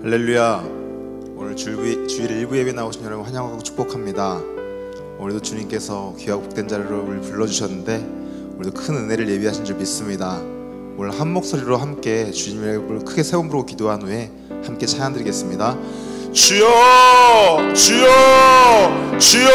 할렐루야. 오늘 주일 일부 예배 나오신 여러분 환영하고 축복합니다. 오늘도 주님께서 귀하고 복된 자리를 불러주셨는데 오늘도 큰 은혜를 예비하신 줄 믿습니다. 오늘 한 목소리로 함께 주님의 이름을 크게 세 번 부르고 기도한 후에 함께 찬양 드리겠습니다. 주여 주여 주여.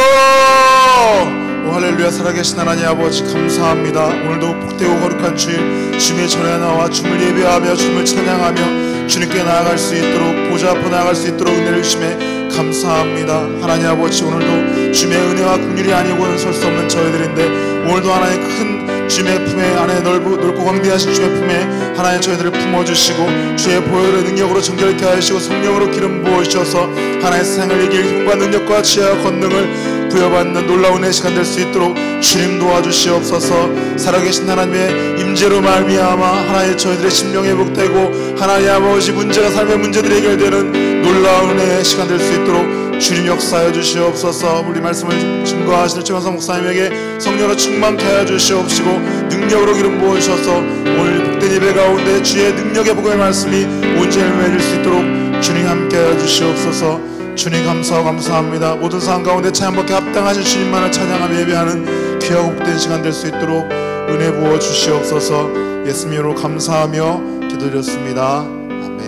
오 할렐루야. 살아계신 하나님 아버지 감사합니다. 오늘도 복되고 거룩한 주일 주님의 전에 나와 주님을 예배하며 주님을 찬양하며 주님께 나아갈 수 있도록 보좌 앞으로 나아갈 수 있도록 은혜를 주심에 감사합니다. 하나님 아버지, 오늘도 주님의 은혜와 긍휼이 아니고는 설 수 없는 저희들인데 오늘도 하나님 큰 주님의 품에 안에 넓고 광대하신 주의 품에 하나님 저희들을 품어주시고 주의 보혈의 능력으로 정결케 하시고 성령으로 기름 부어주셔서 하나님의 세상을 이길 힘과 능력과 지혜와 권능을 부여받는 놀라운 의 시간 될 수 있도록 주님 도와주시옵소서. 살아계신 하나님의 임재로 말미암아 하나님 저희들의 심령 회복되고 하나님 아버지 삶의 문제들이 해결되는 놀라운 은혜의 시간 될 수 있도록 주님 역사하여 주시옵소서. 우리 말씀을 증거하시는 최원상 목사님에게 성령으로 충만케 하여 주시옵시고 능력으로 기름 부어주셔서 오늘 복된 예배 가운데 주의 능력의 복음의 말씀이 온 죄를 맺을 수 있도록 주님 함께 하여 주시옵소서. 주님 감사하고 감사합니다. 모든 상황 가운데 찬양받게 합당하신 주님만을 찬양하며 예배하는 귀하고 복된 시간 될 수 있도록 은혜 부어 주시옵소서. 예수님 이름으로 감사하며 기도드렸습니다. 아멘.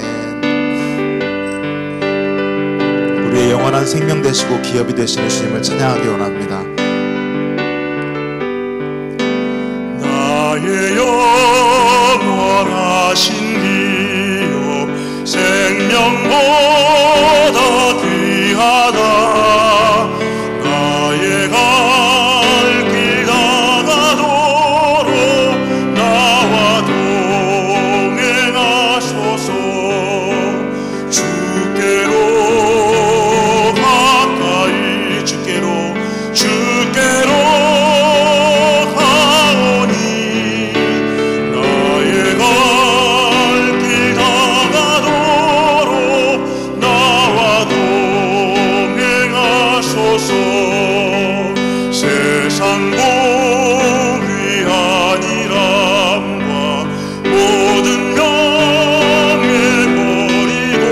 우리의 영원한 생명 되시고 기업이 되시는 주님을 찬양하기 원합니다. 나의 영원하신 기업 생명보다 귀하다. 나의 갈 길 다가도록 나와 동행하소서. 주께로 가까이 주께로 가오니 나의 갈 길 다가도록 나와 동행하소서. 세상 복이 아니람과 모든 명예 버리고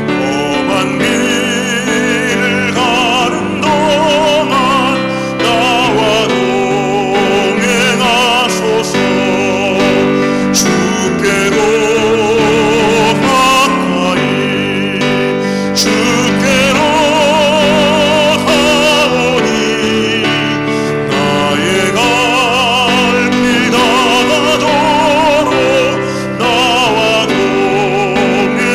험한 길을 가는 동안 나와 동행하소서. 주께로 가까이 주께로 가오니 나의 갈 길 다가도록 나와 동행하소서.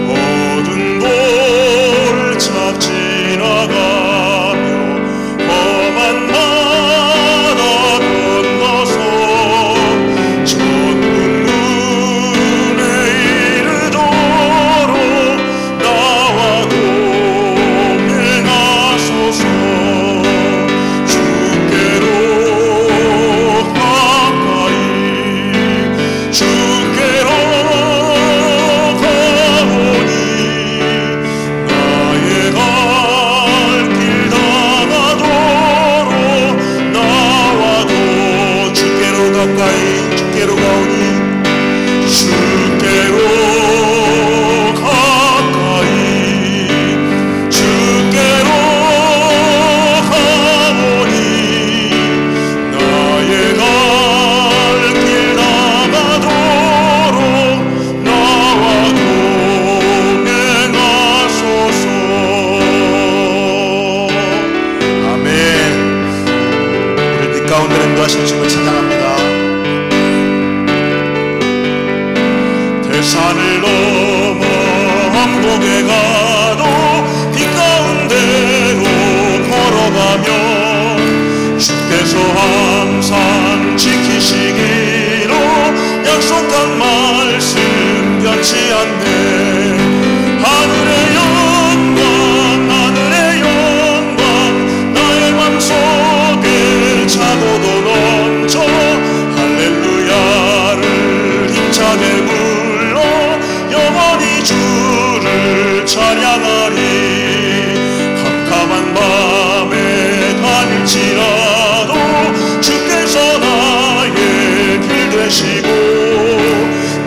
어두운 돌착 지나가며 험한 바다 건너서 천국 문에 이르도록 나와 동행하소서. 주께로 가까이 주께로 가오니 나의 갈 길 다가도록 나와도 주께로 가까이 주께로 가오니 주께로 가까이 주께로 가오니 나의 갈 길 다가도록 나와 동행하소서. 아멘. 우리 빛 가운데 인도하신 주님을 찬양합니다. 대산을 넘어 왕복에 가도 빛 가운데로 걸어가며 주께서 항상 지키시기로 약속한 말씀 변치 않네. 하늘의 영광 나의 맘속에 차고도 넘쳐 할렐루야를 힘차게 불러 영원히 주를 찬양하리. 캄캄한 밤에 다닐지라도 주께서 나의 길 되시고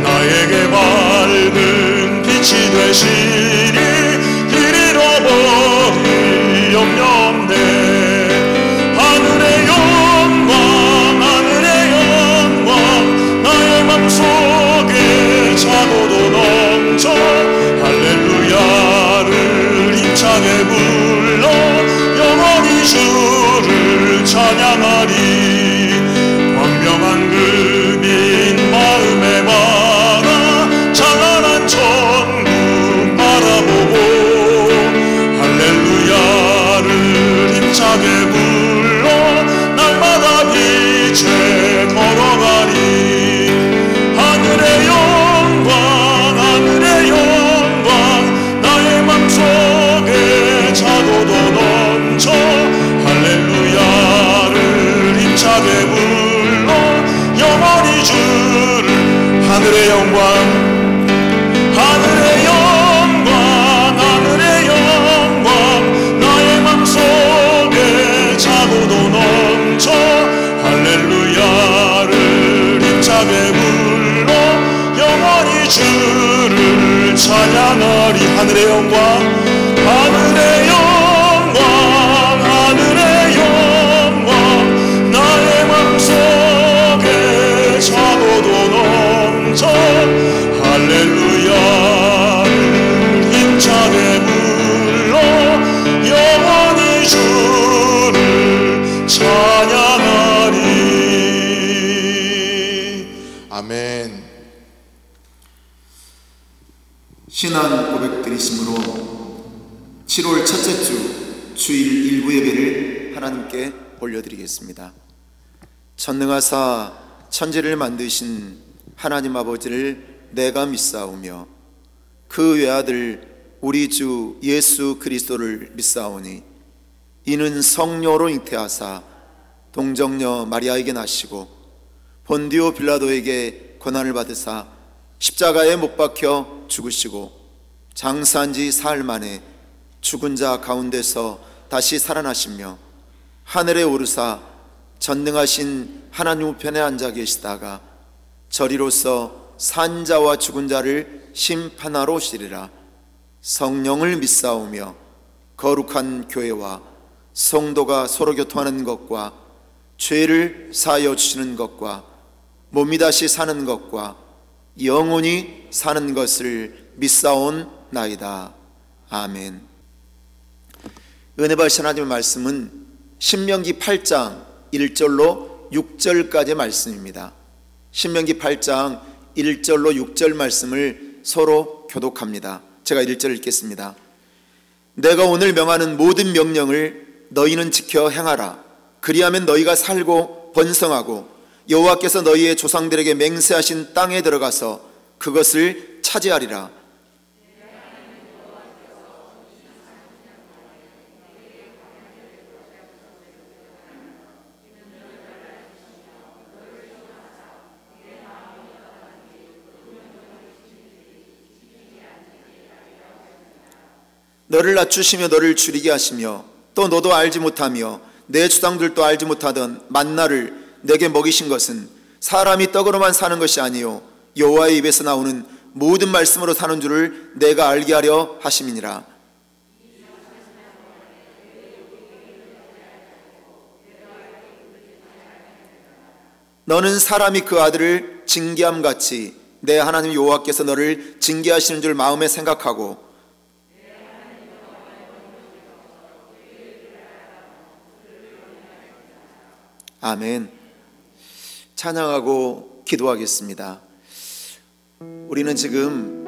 나의 하늘의 영광, 하늘의 영광, 나의 맘속에 차고도 넘쳐 할렐루야를 힘차게 불러 영원히 주를 찬양하리. 하늘의 영광, 하늘의 영광, 하늘의 영광, 나의 맘속에 차고도 넘쳐 할렐루야를 힘차게 불러 영원히 주를 찬양하리. 아멘. 신앙 고백 드리심으로 7월 첫째 주 주일 일부 예배를 하나님께 올려드리겠습니다. 전능하사 천지를 만드신 하나님 아버지를 내가 믿사오며 그 외아들 우리 주 예수 그리스도를 믿사오니 이는 성령으로 잉태하사 동정녀 마리아에게 나시고 본디오 빌라도에게 고난을 받으사 십자가에 못 박혀 죽으시고 장사한 지 사흘 만에 죽은 자 가운데서 다시 살아나시며 하늘에 오르사 전능하신 하나님 우편에 앉아 계시다가 저리로서 산 자와 죽은 자를 심판하러 오시리라. 성령을 믿사오며 거룩한 교회와 성도가 서로 교통하는 것과 죄를 사하여 주시는 것과 몸이 다시 사는 것과 영원히 사는 것을 믿사옵나이다. 아멘. 은혜 받으신 하나님의 말씀은 신명기 8장 1절로 6절까지의 말씀입니다. 신명기 8장 1절로 6절 말씀을 서로 교독합니다. 제가 1절 읽겠습니다. 내가 오늘 명하는 모든 명령을 너희는 지켜 행하라. 그리하면 너희가 살고 번성하고 여호와께서 너희의 조상들에게 맹세하신 땅에 들어가서 그것을 차지하리라. 너를 낮추시며 너를 줄이게 하시며 또 너도 알지 못하며 내 조상들도 알지 못하던 만나를 내게 먹이신 것은 사람이 떡으로만 사는 것이 아니요 여호와의 입에서 나오는 모든 말씀으로 사는 줄을 내가 알게 하려 하심이니라. 너는 사람이 그 아들을 징계함 같이 내 하나님 여호와께서 너를 징계하시는 줄 마음에 생각하고 아멘. 찬양하고 기도하겠습니다. 우리는 지금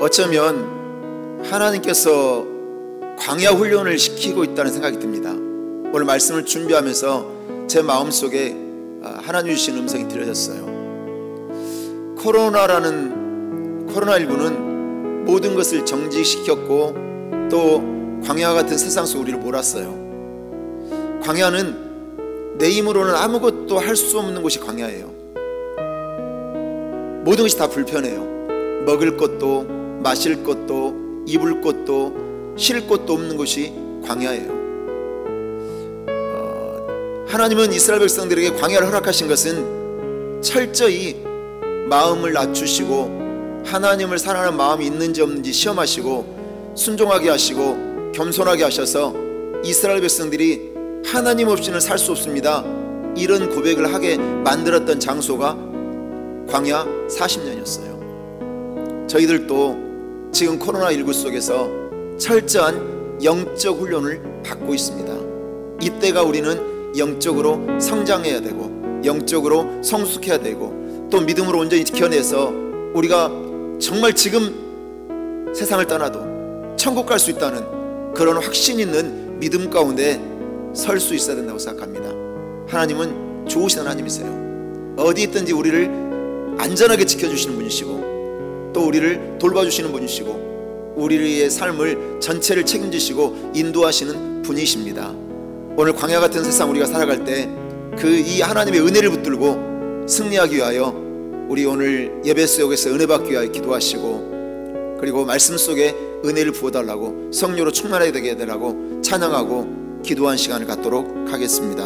어쩌면 하나님께서 광야 훈련을 시키고 있다는 생각이 듭니다. 오늘 말씀을 준비하면서 제 마음속에 하나님 주신 음성이 들려졌어요. 코로나19는 모든 것을 정지시켰고 또 광야 같은 세상 속 우리를 몰았어요. 광야는 내 힘으로는 아무것도 할 수 없는 곳이 광야예요. 모든 것이 다 불편해요. 먹을 것도 마실 것도 입을 것도 쉴 것도 없는 곳이 광야예요. 하나님은 이스라엘 백성들에게 광야를 허락하신 것은 철저히 마음을 낮추시고 하나님을 사랑하는 마음이 있는지 없는지 시험하시고 순종하게 하시고 겸손하게 하셔서 이스라엘 백성들이 하나님 없이는 살 수 없습니다, 이런 고백을 하게 만들었던 장소가 광야 40년이었어요. 저희들도 지금 코로나19 속에서 철저한 영적 훈련을 받고 있습니다. 이때가 우리는 영적으로 성장해야 되고 영적으로 성숙해야 되고 또 믿음으로 온전히 지켜내서 우리가 정말 지금 세상을 떠나도 천국 갈 수 있다는 그런 확신 있는 믿음 가운데 설 수 있어야 된다고 생각합니다. 하나님은 좋으신 하나님이세요. 어디 있든지 우리를 안전하게 지켜주시는 분이시고 또 우리를 돌봐주시는 분이시고 우리의 삶을 전체를 책임지시고 인도하시는 분이십니다. 오늘 광야 같은 세상 우리가 살아갈 때 그 이 하나님의 은혜를 붙들고 승리하기 위하여 우리 오늘 예배 속에서 은혜 받기 위하여 기도하시고, 그리고 말씀 속에 은혜를 부어달라고, 성령으로 충만하게 되게 해달라고 찬양하고 기도한 시간을 갖도록 하겠습니다.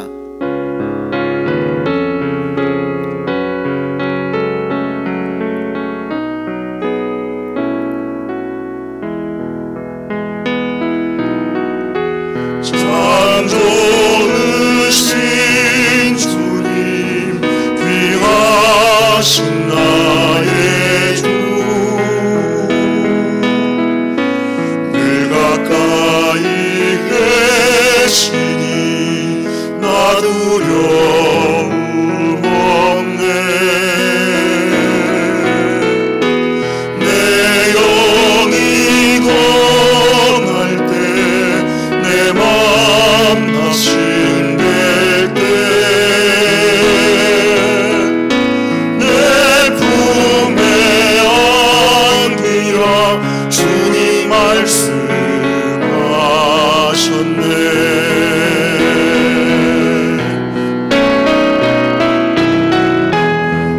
참 좋으신 주님, 귀하신 나의 주, 늘 가까이 계시니 나 두려움 없네. 내 영이 떠날 때, 내 맘 나신될 때, 내 품에 안기라 주님 말씀하셨네.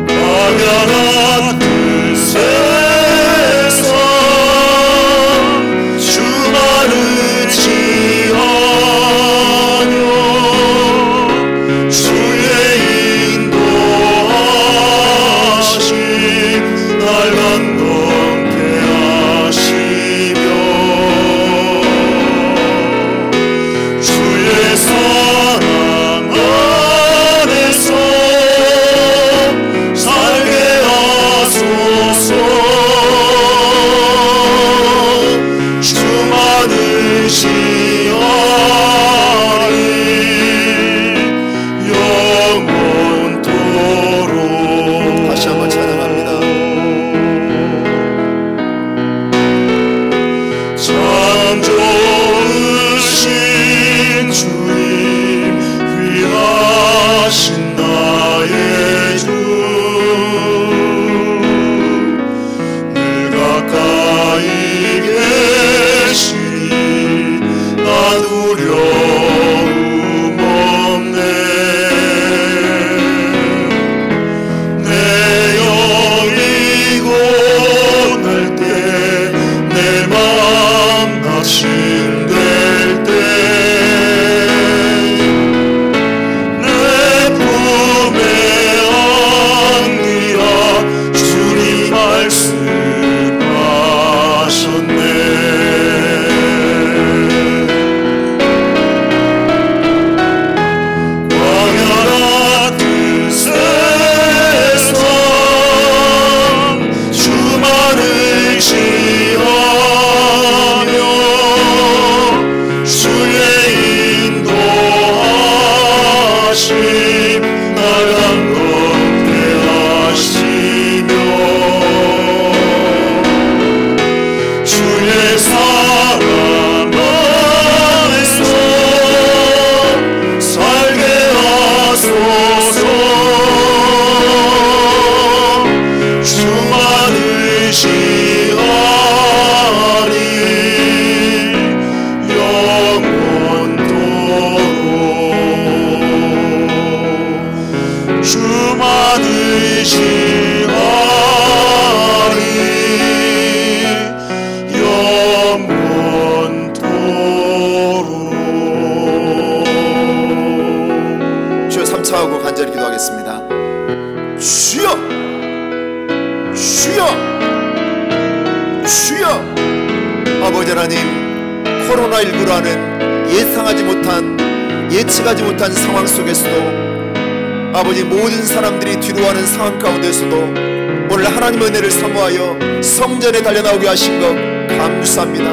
막연한 뜻에서 주만을 지하며 주의 인도하심 날 감동케 하시며, 주의 사랑 안에서 살게 하소서. 주만을 시하리 영원토록. 다시 한번 찬양합니다. 참 좋으신 주님, 귀하신 나의 주, 늘 가까이 계시니 나 두려움 없네. 내 영이 고날 때, 내 맘 낙심될 때, 내 품에 안기라 주님 말씀하셨네. 광야라 뜻에서 주만을 지하며 주의 인도하심 날 감동케 하시며, 주의 사랑 안에서 살게 하소서. 주만을 시하리 영원토록. 주만을 시하리 영원토록. 주여, 삼차하고 간절히 기도하겠습니다. 주여, 주여, 주여. 아버지 하나님, 코로나19라는 예상하지 못한, 예측하지 못한 상황 속에서도, 아버지 모든 사람들이 뒤로하는 상황 가운데서도 오늘 하나님의 은혜를 사모하여 성전에 달려나오게 하신 것 감사합니다.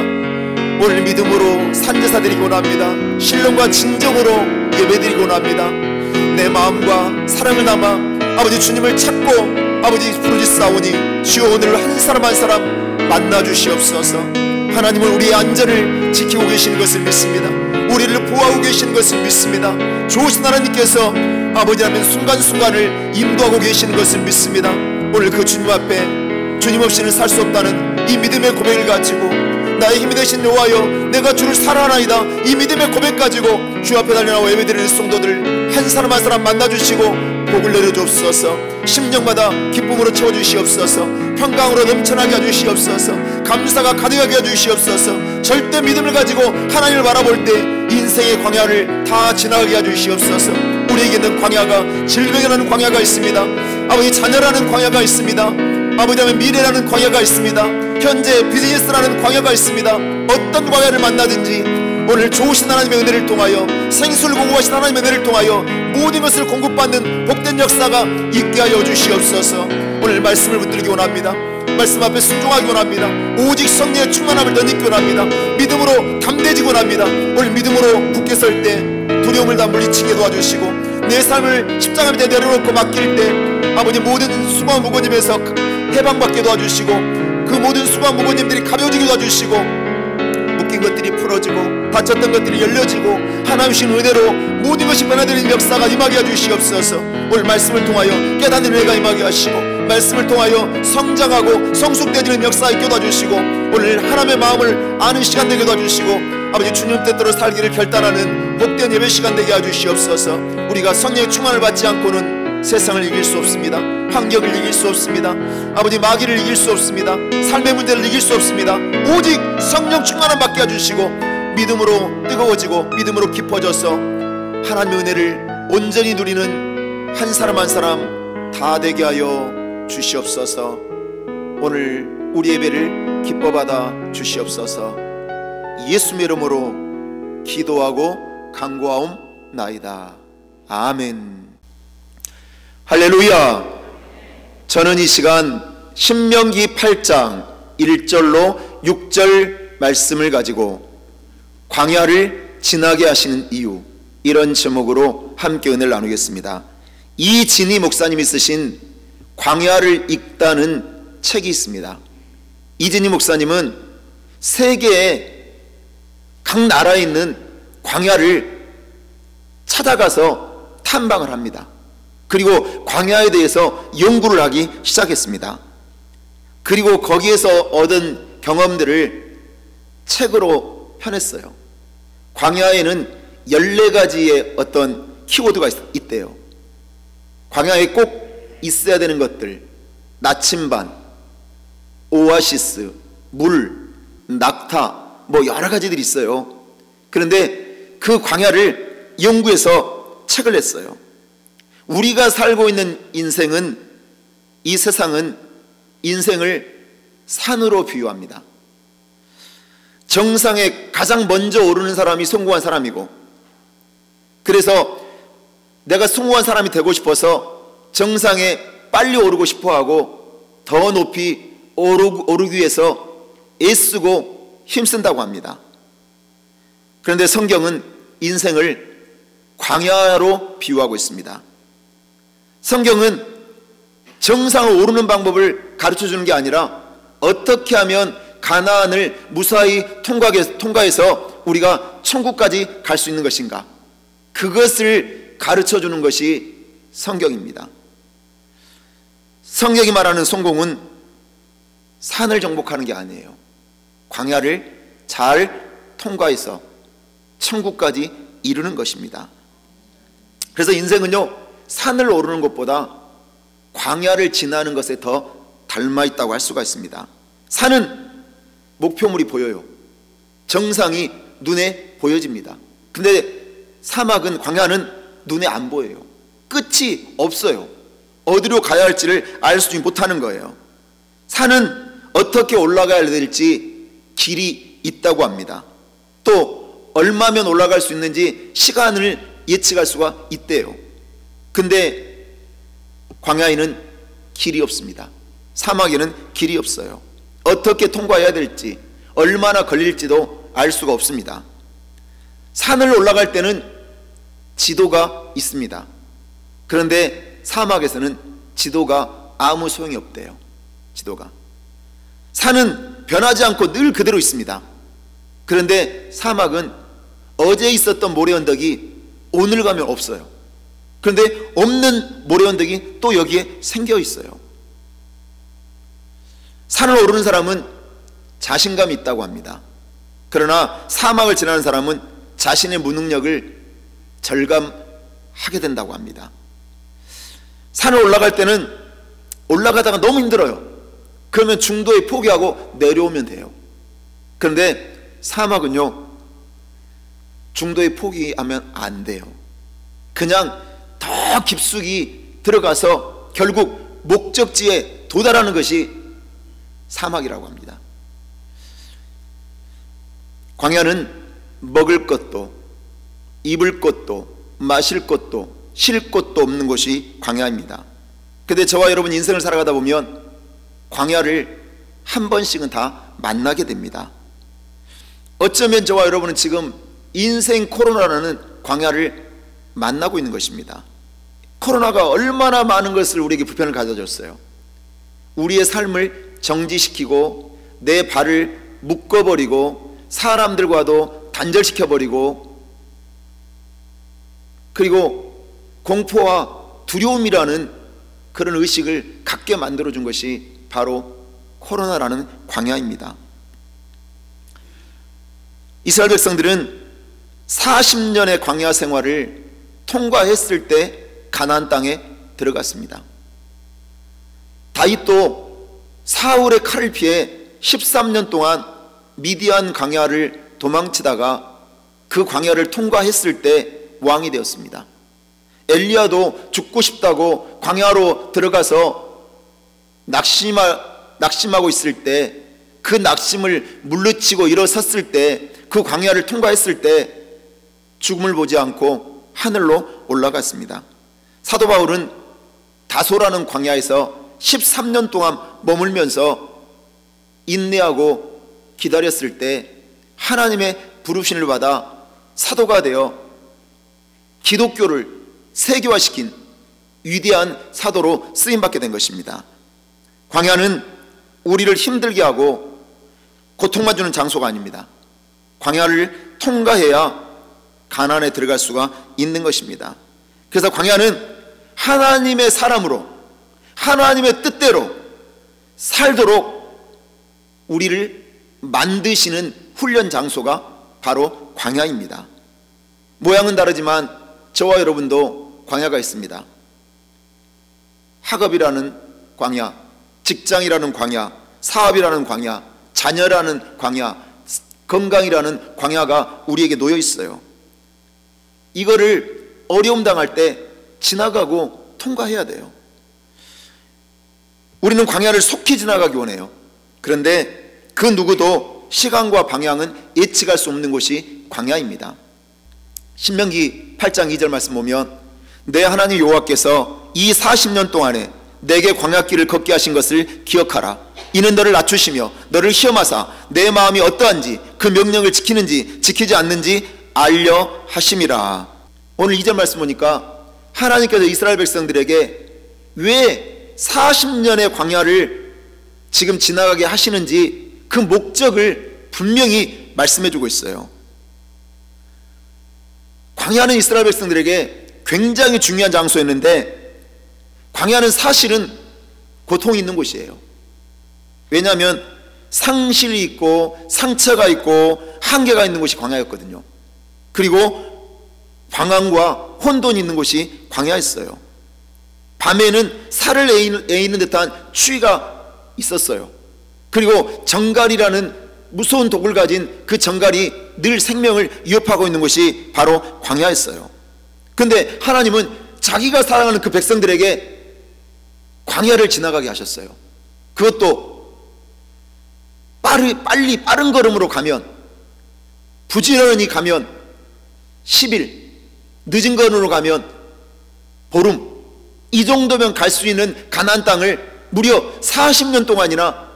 오늘 믿음으로 산제사드리고 원합니다. 신령과 진정으로 예배드리고 원합니다. 내 마음과 사랑을 담아 아버지 주님을 찾고 아버지 부르짖사오니 주여 오늘 한 사람 한 사람 만나 주시옵소서. 하나님은 우리의 안전을 지키고 계시는 것을 믿습니다. 우리를 보호하고 계시는 것을 믿습니다. 좋으신 하나님께서 아버지 하나님 순간순간을 인도하고 계시는 것을 믿습니다. 오늘 그 주님 앞에 주님 없이는 살 수 없다는 이 믿음의 고백을 가지고 나의 힘이 되신 여호와여 내가 주를 사랑하나이다, 이 믿음의 고백 가지고 주 앞에 달려나와 예배드리는 성도들 한 사람 한 사람 만나주시고 복을 내려주옵소서. 심령마다 기쁨으로 채워주시옵소서. 평강으로 넘쳐나게 해주시옵소서. 감사가 가득하게 해주시옵소서. 절대 믿음을 가지고 하나님을 바라볼 때 인생의 광야를 다 지나가게 해주시옵소서. 우리에게는 광야가, 질병이라는 광야가 있습니다. 아버지, 자녀라는 광야가 있습니다. 아버지, 미래라는 광야가 있습니다. 현재 비즈니스라는 광야가 있습니다. 어떤 광야를 만나든지 오늘 좋으신 하나님의 은혜를 통하여, 생수를 공급하신 하나님의 은혜를 통하여 모든 것을 공급받는 복된 역사가 있게 하여 주시옵소서. 오늘 말씀을 붙들기 원합니다. 말씀 앞에 순종하기 원합니다. 오직 성령의 충만함을 덧입기 원합니다. 믿음으로 담대지기 원합니다. 오늘 믿음으로 굳게 설 때 두려움을 다 물리치게 도와주시고, 내 삶을 십자가 밑에 내려놓고 맡길 때 아버지, 모든 수고한 무거님에서 해방받게 도와주시고, 그 모든 수고한 무거님들이 가벼워지게 도와주시고, 묶인 것들이 풀어지고 다쳤던 것들이 열려지고 하나님 주신 은혜로 모든 것이 변화되는 역사가 임하게 해주시옵소서. 오늘 말씀을 통하여 깨닫는 은혜가 임하게 하시고, 말씀을 통하여 성장하고 성숙되어지는 역사가 있게 도와주시고, 오늘 하나님의 마음을 아는 시간 되게 도와주시고, 아버지, 주님 뜻대로 살기를 결단하는 복된 예배 시간 되게 해주시옵소서. 우리가 성령의 충만을 받지 않고는 세상을 이길 수 없습니다. 환경을 이길 수 없습니다. 아버지, 마귀를 이길 수 없습니다. 삶의 문제를 이길 수 없습니다. 오직 성령 충만함 받게 해주시고, 믿음으로 뜨거워지고 믿음으로 깊어져서 하나님의 은혜를 온전히 누리는 한 사람 한 사람 다 되게 하여 주시옵소서. 오늘 우리 예배를 기뻐 받아 주시옵소서. 예수의 이름으로 기도하고 간구하옵나이다. 아멘. 할렐루야. 저는 이 시간 신명기 8장 1절로 6절 말씀을 가지고 광야를 지나게 하시는 이유, 이런 제목으로 함께 은혜를 나누겠습니다. 이진희 목사님이 쓰신 광야를 읽다는 책이 있습니다. 이진희 목사님은 세계의 각 나라에 있는 광야를 찾아가서 탐방을 합니다. 그리고 광야에 대해서 연구를 하기 시작했습니다. 그리고 거기에서 얻은 경험들을 책으로 펴냈어요. 광야에는 14가지의 어떤 키워드가 있대요. 광야에 꼭 있어야 되는 것들, 나침반, 오아시스, 물, 낙타, 뭐 여러 가지들이 있어요. 그런데 그 광야를 연구해서 책을 냈어요. 우리가 살고 있는 인생은, 이 세상은 인생을 산으로 비유합니다. 정상에 가장 먼저 오르는 사람이 성공한 사람이고, 그래서 내가 성공한 사람이 되고 싶어서 정상에 빨리 오르고 싶어하고 더 높이 오르기 위해서 애쓰고 힘쓴다고 합니다. 그런데 성경은 인생을 광야로 비유하고 있습니다. 성경은 정상을 오르는 방법을 가르쳐주는 게 아니라 어떻게 하면 가나안을 무사히 통과해서 우리가 천국까지 갈 수 있는 것인가, 그것을 가르쳐주는 것이 성경입니다. 성경이 말하는 성공은 산을 정복하는 게 아니에요. 광야를 잘 통과해서 천국까지 이루는 것입니다. 그래서 인생은요, 산을 오르는 것보다 광야를 지나는 것에 더 닮아있다고 할 수가 있습니다. 산은 목표물이 보여요. 정상이 눈에 보여집니다. 근데 사막은, 광야는 눈에 안 보여요. 끝이 없어요. 어디로 가야 할지를 알 수 못하는 거예요. 산은 어떻게 올라가야 될지 길이 있다고 합니다. 또 얼마면 올라갈 수 있는지 시간을 예측할 수가 있대요. 근데 광야에는 길이 없습니다. 사막에는 길이 없어요. 어떻게 통과해야 될지, 얼마나 걸릴지도 알 수가 없습니다. 산을 올라갈 때는 지도가 있습니다. 그런데 사막에서는 지도가 아무 소용이 없대요. 지도가. 산은 변하지 않고 늘 그대로 있습니다. 그런데 사막은 어제 있었던 모래 언덕이 오늘 가면 없어요. 그런데 없는 모래 언덕이 또 여기에 생겨 있어요. 산을 오르는 사람은 자신감이 있다고 합니다. 그러나 사막을 지나는 사람은 자신의 무능력을 절감하게 된다고 합니다. 산을 올라갈 때는 올라가다가 너무 힘들어요. 그러면 중도에 포기하고 내려오면 돼요. 그런데 사막은요, 중도에 포기하면 안 돼요. 그냥 더 깊숙이 들어가서 결국 목적지에 도달하는 것이 사막이라고 합니다. 광야는 먹을 것도 입을 것도 마실 것도 쉴 것도 없는 곳이 광야입니다. 근데 저와 여러분 인생을 살아가다 보면 광야를 한 번씩은 다 만나게 됩니다. 어쩌면 저와 여러분은 지금 인생 코로나라는 광야를 만나고 있는 것입니다. 코로나가 얼마나 많은 것을 우리에게 불편을 가져줬어요. 우리의 삶을 정지시키고 내 발을 묶어버리고 사람들과도 단절시켜버리고, 그리고 공포와 두려움이라는 그런 의식을 갖게 만들어준 것이 바로 코로나라는 광야입니다. 이스라엘 백성들은 40년의 광야 생활을 통과했을 때 가나안 땅에 들어갔습니다. 다윗도 사울의 칼을 피해 13년 동안 미디안 광야를 도망치다가 그 광야를 통과했을 때 왕이 되었습니다. 엘리야도 죽고 싶다고 광야로 들어가서 낙심하고 있을 때, 그 낙심을 물리치고 일어섰을 때, 그 광야를 통과했을 때 죽음을 보지 않고 하늘로 올라갔습니다. 사도 바울은 다소라는 광야에서 13년 동안 머물면서 인내하고 기다렸을 때 하나님의 부르심을 받아 사도가 되어 기독교를 세계화시킨 위대한 사도로 쓰임받게 된 것입니다. 광야는 우리를 힘들게 하고 고통만 주는 장소가 아닙니다. 광야를 통과해야 가나안에 들어갈 수가 있는 것입니다. 그래서 광야는 하나님의 사람으로 하나님의 뜻대로 살도록 우리를 만드시는 훈련 장소가 바로 광야입니다. 모양은 다르지만 저와 여러분도 광야가 있습니다. 학업이라는 광야, 직장이라는 광야, 사업이라는 광야, 자녀라는 광야, 건강이라는 광야가 우리에게 놓여 있어요. 이거를 어려움 당할 때 지나가고 통과해야 돼요. 우리는 광야를 속히 지나가기 원해요. 그런데 그 누구도 시간과 방향은 예측할 수 없는 곳이 광야입니다. 신명기 8장 2절 말씀 보면, 내 하나님 여호와께서 이 40년 동안에 내게 광야길을 걷게 하신 것을 기억하라. 이는 너를 낮추시며 너를 시험하사 내 마음이 어떠한지 그 명령을 지키는지 지키지 않는지 알려 하심이라. 오늘 2절 말씀 보니까 하나님께서 이스라엘 백성들에게 왜 40년의 광야를 지금 지나가게 하시는지 그 목적을 분명히 말씀해 주고 있어요. 광야는 이스라엘 백성들에게 굉장히 중요한 장소였는데, 광야는 사실은 고통이 있는 곳이에요. 왜냐하면 상실이 있고 상처가 있고 한계가 있는 곳이 광야였거든요. 그리고 방황과 혼돈이 있는 곳이 광야였어요. 밤에는 살을 에이는 듯한 추위가 있었어요. 그리고 정갈이라는 무서운 독을 가진 그 정갈이 늘 생명을 위협하고 있는 곳이 바로 광야였어요. 그런데 하나님은 자기가 사랑하는 그 백성들에게 광야를 지나가게 하셨어요. 그것도 빠른 걸음으로 가면, 부지런히 가면 10일, 늦은 걸음으로 가면 보름, 이 정도면 갈 수 있는 가나안 땅을 무려 40년 동안이나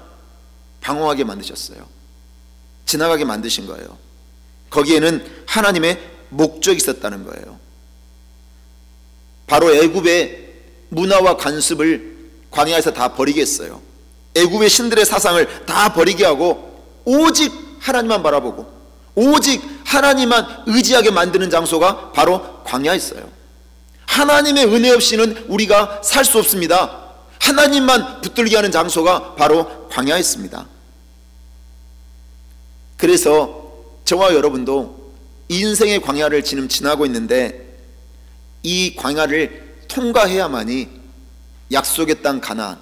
방황하게 만드셨어요. 지나가게 만드신 거예요. 거기에는 하나님의 목적이 있었다는 거예요. 바로 애굽의 문화와 관습을 광야에서 다 버리게 했어요. 애굽의 신들의 사상을 다 버리게 하고 오직 하나님만 바라보고 오직 하나님만 의지하게 만드는 장소가 바로 광야였어요. 하나님의 은혜 없이는 우리가 살 수 없습니다. 하나님만 붙들게 하는 장소가 바로 광야였습니다. 그래서 저와 여러분도 인생의 광야를 지금 지나고 있는데, 이 광야를 통과해야만이 약속의 땅 가나안,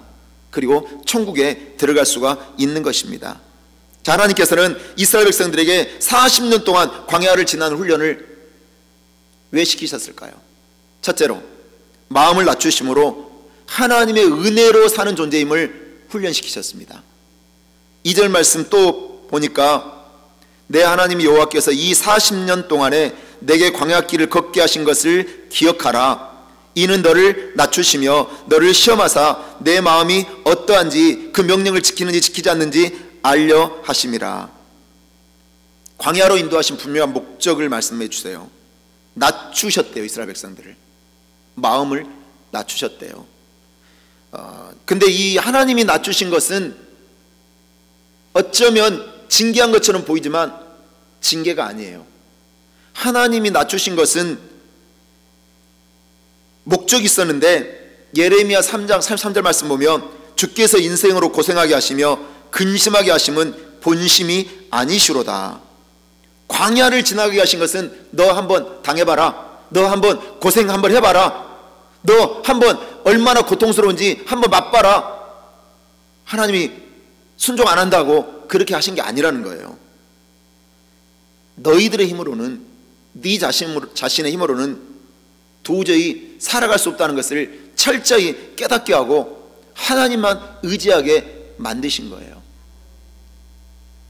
그리고 천국에 들어갈 수가 있는 것입니다. 자, 하나님께서는 이스라엘 백성들에게 40년 동안 광야를 지나는 훈련을 왜 시키셨을까요? 첫째로 마음을 낮추심으로 하나님의 은혜로 사는 존재임을 훈련시키셨습니다. 2절 말씀 또 보니까 내 하나님 여호와께서 이 40년 동안에 내게 광야길을 걷게 하신 것을 기억하라. 이는 너를 낮추시며 너를 시험하사 내 마음이 어떠한지 그 명령을 지키는지 지키지 않는지 알려 하심이라. 광야로 인도하신 분명한 목적을 말씀해 주세요. 낮추셨대요. 이스라엘 백성들을 마음을 낮추셨대요. 근데 이 하나님이 낮추신 것은 어쩌면 징계한 것처럼 보이지만 징계가 아니에요. 하나님이 낮추신 것은 목적이 있었는데, 예레미야 3장 33절 말씀 보면 주께서 인생으로 고생하게 하시며 근심하게 하심은 본심이 아니시로다. 광야를 지나게 하신 것은 너 한번 당해봐라, 너 한번 고생 한번 해봐라, 너 한번 얼마나 고통스러운지 한번 맛봐라. 하나님이 순종 안 한다고 그렇게 하신 게 아니라는 거예요. 너희들의 힘으로는, 네 자신의 힘으로는 도저히 살아갈 수 없다는 것을 철저히 깨닫게 하고 하나님만 의지하게 만드신 거예요.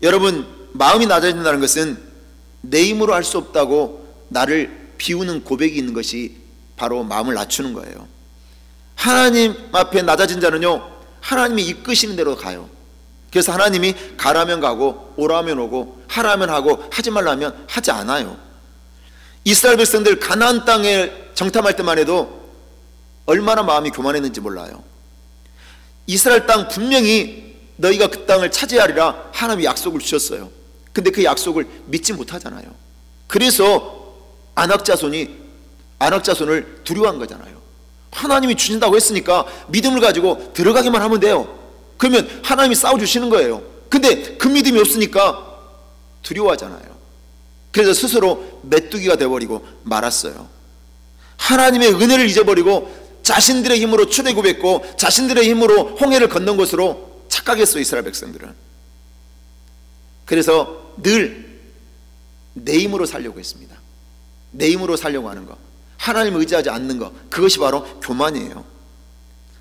여러분, 마음이 낮아진다는 것은 내 힘으로 할 수 없다고 나를 비우는 고백이 있는 것이 바로 마음을 낮추는 거예요. 하나님 앞에 낮아진 자는요, 하나님이 이끄시는 대로 가요. 그래서 하나님이 가라면 가고 오라면 오고 하라면 하고 하지 말라면 하지 않아요. 이스라엘 백성들 가나안 땅에 정탐할 때만 해도 얼마나 마음이 교만했는지 몰라요. 이스라엘 땅 분명히 너희가 그 땅을 차지하리라 하나님이 약속을 주셨어요. 근데 그 약속을 믿지 못하잖아요. 그래서 안악자손을 두려워한 거잖아요. 하나님이 주신다고 했으니까 믿음을 가지고 들어가기만 하면 돼요. 그러면 하나님이 싸워주시는 거예요. 근데 그 믿음이 없으니까 두려워하잖아요. 그래서 스스로 메뚜기가 되어버리고 말았어요. 하나님의 은혜를 잊어버리고 자신들의 힘으로 출애굽했고 자신들의 힘으로 홍해를 건넌 것으로 착각했어요. 이스라엘 백성들은. 그래서 늘 내 힘으로 살려고 했습니다. 내 힘으로 살려고 하는 거, 하나님을 의지하지 않는 거, 그것이 바로 교만이에요.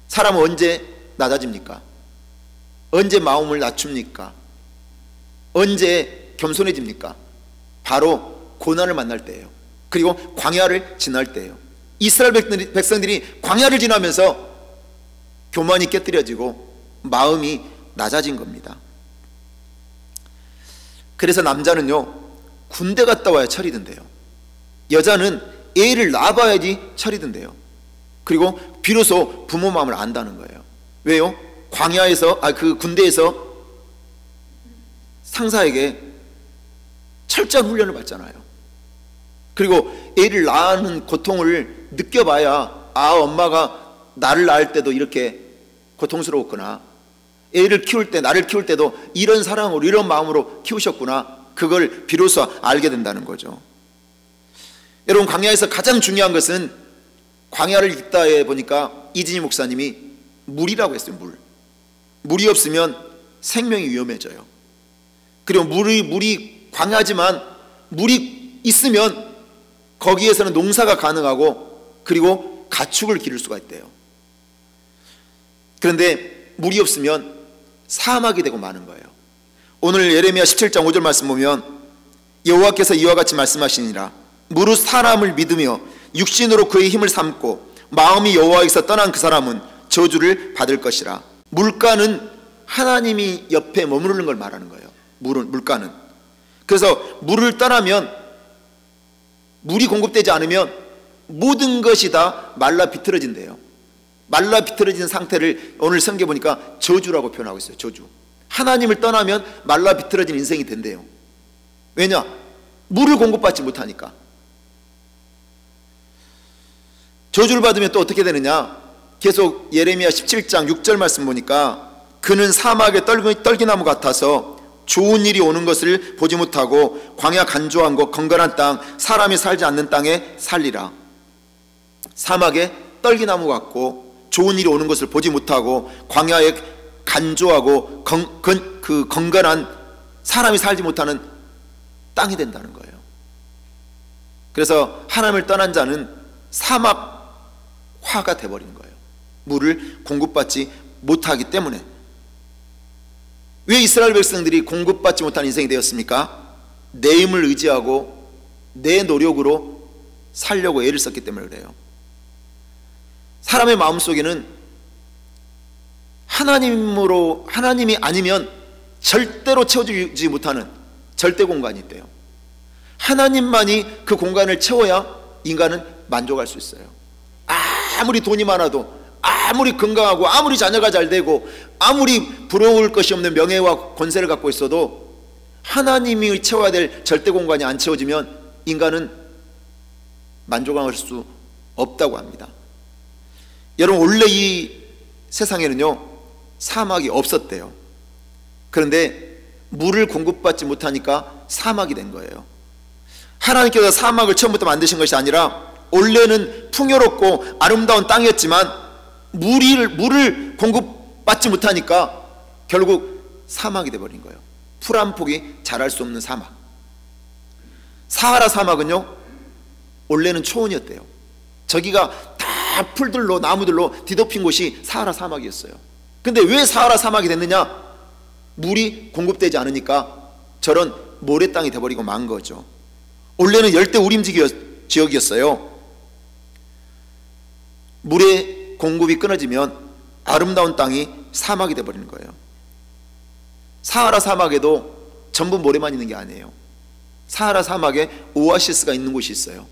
사람은 언제 낮아집니까? 언제 마음을 낮춥니까? 언제 겸손해집니까? 바로 고난을 만날 때예요. 그리고 광야를 지날 때예요. 이스라엘 백성들이 광야를 지나면서 교만이 깨뜨려지고 마음이 낮아진 겁니다. 그래서 남자는요, 군대 갔다 와야 철이 든대요. 여자는 애를 낳아봐야지 철이 든대요. 그리고 비로소 부모 마음을 안다는 거예요. 왜요? 광야에서, 그 군대에서 상사에게 철저한 훈련을 받잖아요. 그리고 애를 낳는 고통을 느껴봐야, 엄마가 나를 낳을 때도 이렇게 고통스러웠구나, 애를 키울 때, 나를 키울 때도 이런 사랑으로, 이런 마음으로 키우셨구나, 그걸 비로소 알게 된다는 거죠. 여러분, 광야에서 가장 중요한 것은, 광야를 읽다 보니까 이진희 목사님이 물이라고 했어요. 물이 없으면 생명이 위험해져요. 그리고 물이 광야지만 물이 있으면 거기에서는 농사가 가능하고 그리고 가축을 기를 수가 있대요. 그런데 물이 없으면 사막이 되고 마는 거예요. 오늘 예레미야 17장 5절 말씀 보면 여호와께서 이와 같이 말씀하시니라. 무릇 사람을 믿으며 육신으로 그의 힘을 삼고 마음이 여호와에서 떠난 그 사람은 저주를 받을 것이라. 물가는 하나님이 옆에 머무르는 걸 말하는 거예요. 물가는. 그래서 물을 떠나면, 물이 공급되지 않으면 모든 것이 다 말라 비틀어진대요. 말라 비틀어진 상태를 오늘 성경에 보니까 저주라고 표현하고 있어요. 저주. 하나님을 떠나면 말라 비틀어진 인생이 된대요. 왜냐? 물을 공급받지 못하니까. 저주를 받으면 또 어떻게 되느냐? 계속 예레미야 17장 6절 말씀 보니까 그는 사막의 떨기나무 같아서 좋은 일이 오는 것을 보지 못하고 광야 간조한 곳 건건한 땅, 사람이 살지 않는 땅에 살리라. 사막에 떨기나무 같고 좋은 일이 오는 것을 보지 못하고 광야에 간조하고 건건한 사람이 살지 못하는 땅이 된다는 거예요. 그래서 하나님을 떠난 자는 사막화가 되어버린 거예요. 물을 공급받지 못하기 때문에. 왜 이스라엘 백성들이 공급받지 못한 인생이 되었습니까? 내 힘을 의지하고 내 노력으로 살려고 애를 썼기 때문에 그래요. 사람의 마음속에는 하나님이 아니면 절대로 채워주지 못하는 절대 공간이 있대요. 하나님만이 그 공간을 채워야 인간은 만족할 수 있어요. 아무리 돈이 많아도, 아무리 건강하고, 아무리 자녀가 잘 되고, 아무리 부러울 것이 없는 명예와 권세를 갖고 있어도 하나님이 채워야 될 절대 공간이 안 채워지면 인간은 만족할 수 없다고 합니다. 여러분, 원래 이 세상에는요 사막이 없었대요. 그런데 물을 공급받지 못하니까 사막이 된 거예요. 하나님께서 사막을 처음부터 만드신 것이 아니라 원래는 풍요롭고 아름다운 땅이었지만 물을 공급받지 못하니까 결국 사막이 돼버린 거예요. 풀 한 폭이 자랄 수 없는 사막. 사하라 사막은요 원래는 초원이었대요. 저기가 다 풀들로 나무들로 뒤덮인 곳이 사하라 사막이었어요. 근데 왜 사하라 사막이 됐느냐? 물이 공급되지 않으니까 저런 모래 땅이 돼버리고 만 거죠. 원래는 열대 우림 지역이었어요. 물의 공급이 끊어지면 아름다운 땅이 사막이 돼버리는 거예요. 사하라 사막에도 전부 모래만 있는 게 아니에요. 사하라 사막에 오아시스가 있는 곳이 있어요.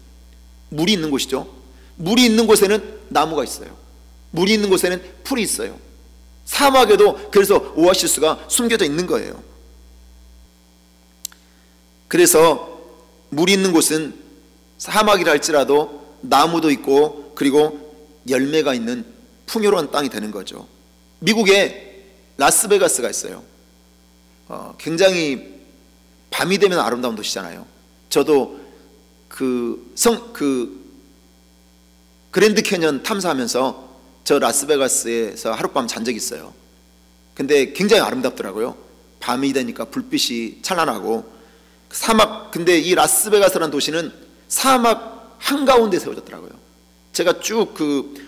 물이 있는 곳이죠. 물이 있는 곳에는 나무가 있어요. 물이 있는 곳에는 풀이 있어요. 사막에도 그래서 오아시스가 숨겨져 있는 거예요. 그래서 물이 있는 곳은 사막이라 할지라도 나무도 있고 그리고 열매가 있는 풍요로운 땅이 되는 거죠. 미국에 라스베가스가 있어요. 굉장히 밤이 되면 아름다운 도시잖아요. 저도 그랜드 캐년 탐사하면서 저 라스베가스에서 하룻밤 잔 적이 있어요. 근데 굉장히 아름답더라고요. 밤이 되니까 불빛이 찬란하고 사막. 근데 이 라스베가스라는 도시는 사막 한가운데 세워졌더라고요. 제가 쭉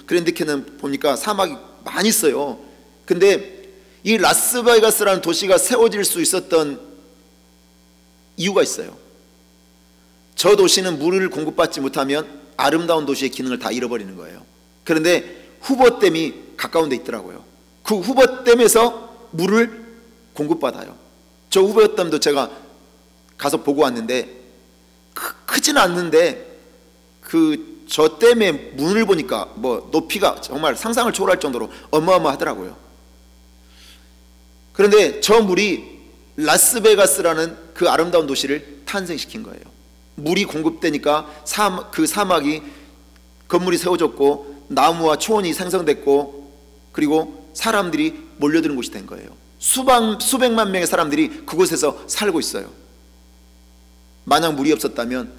그랜드 캐년 보니까 사막이 많이 있어요. 근데 이 라스베가스라는 도시가 세워질 수 있었던 이유가 있어요. 저 도시는 물을 공급받지 못하면 아름다운 도시의 기능을 다 잃어버리는 거예요. 그런데 후보댐이 가까운 데 있더라고요. 그 후보댐에서 물을 공급받아요. 저 후보댐도 제가 가서 보고 왔는데 크지는 않는데 저 댐의 문을 보니까 뭐 높이가 정말 상상을 초월할 정도로 어마어마하더라고요. 그런데 저 물이 라스베가스라는 그 아름다운 도시를 탄생시킨 거예요. 물이 공급되니까 그 사막이 건물이 세워졌고 나무와 초원이 생성됐고 그리고 사람들이 몰려드는 곳이 된 거예요. 수백만 명의 사람들이 그곳에서 살고 있어요. 만약 물이 없었다면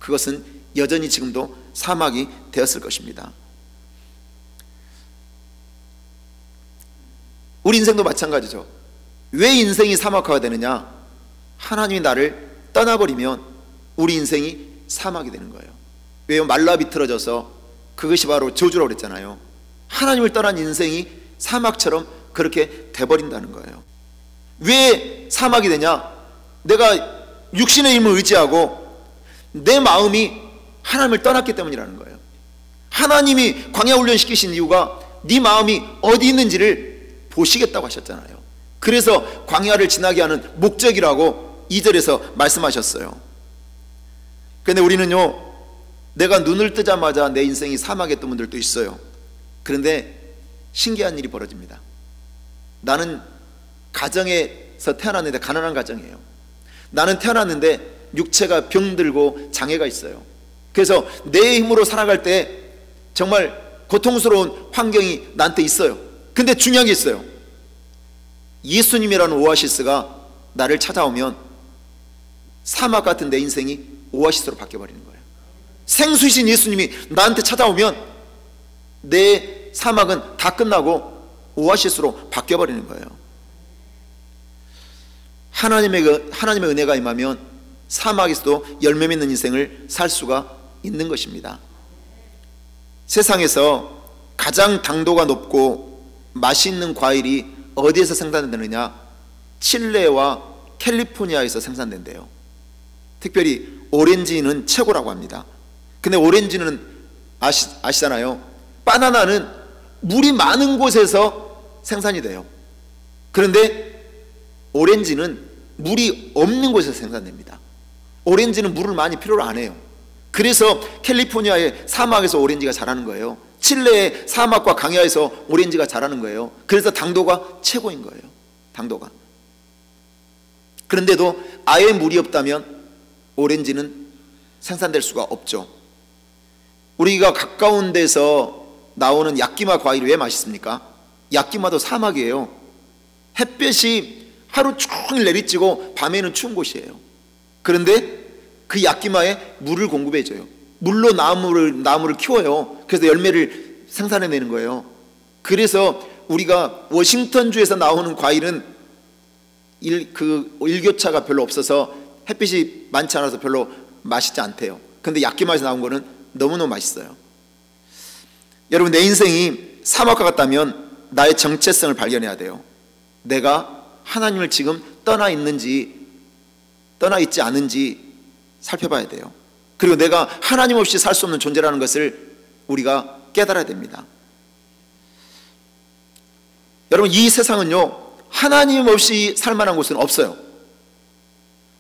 그것은 여전히 지금도 사막이 되었을 것입니다. 우리 인생도 마찬가지죠. 왜 인생이 사막화가 되느냐? 하나님이 나를 떠나버리면 우리 인생이 사막이 되는 거예요. 왜요? 말라 비틀어져서 그것이 바로 저주라고 그랬잖아요. 하나님을 떠난 인생이 사막처럼 그렇게 돼버린다는 거예요. 왜 사막이 되냐? 내가 육신의 힘을 의지하고 내 마음이 하나님을 떠났기 때문이라는 거예요. 하나님이 광야 훈련 시키신 이유가 네 마음이 어디 있는지를 보시겠다고 하셨잖아요. 그래서 광야를 지나게 하는 목적이라고 2절에서 말씀하셨어요. 그런데 우리는요, 내가 눈을 뜨자마자 내 인생이 사막이었던 분들도 있어요. 그런데 신기한 일이 벌어집니다. 나는 가정에서 태어났는데 가난한 가정이에요. 나는 태어났는데 육체가 병들고 장애가 있어요. 그래서 내 힘으로 살아갈 때 정말 고통스러운 환경이 나한테 있어요. 근데 중요한 게 있어요. 예수님이라는 오아시스가 나를 찾아오면 사막 같은 내 인생이 오아시스로 바뀌어버리는 거예요. 생수이신 예수님이 나한테 찾아오면 내 사막은 다 끝나고 오아시스로 바뀌어버리는 거예요. 하나님의 은혜가 임하면 사막에서도 열매 맺는 인생을 살 수가 있는 것입니다. 세상에서 가장 당도가 높고 맛있는 과일이 어디에서 생산되느냐? 칠레와 캘리포니아에서 생산된대요. 특별히 오렌지는 최고라고 합니다. 근데 오렌지는 아시잖아요. 바나나는 물이 많은 곳에서 생산이 돼요. 그런데 오렌지는 물이 없는 곳에서 생산됩니다. 오렌지는 물을 많이 필요로 안 해요. 그래서 캘리포니아의 사막에서 오렌지가 자라는 거예요. 칠레의 사막과 강야에서 오렌지가 자라는 거예요. 그래서 당도가 최고인 거예요. 당도가. 그런데도 아예 물이 없다면 오렌지는 생산될 수가 없죠. 우리가 가까운 데서 나오는 야끼마 과일이 왜 맛있습니까? 야끼마도 사막이에요. 햇볕이 하루 종일 내리쬐고 밤에는 추운 곳이에요. 그런데 그 야끼마에 물을 공급해줘요. 물로 나무를 키워요. 그래서 열매를 생산해내는 거예요. 그래서 우리가 워싱턴주에서 나오는 과일은 일교차가 별로 없어서 햇빛이 많지 않아서 별로 맛있지 않대요. 근데 야끼마에서 나온 거는 너무너무 맛있어요. 여러분, 내 인생이 사막과 같다면 나의 정체성을 발견해야 돼요. 내가 하나님을 지금 떠나 있는지 떠나 있지 않은지 살펴봐야 돼요. 그리고 내가 하나님 없이 살 수 없는 존재라는 것을 우리가 깨달아야 됩니다. 여러분, 이 세상은요, 하나님 없이 살 만한 곳은 없어요.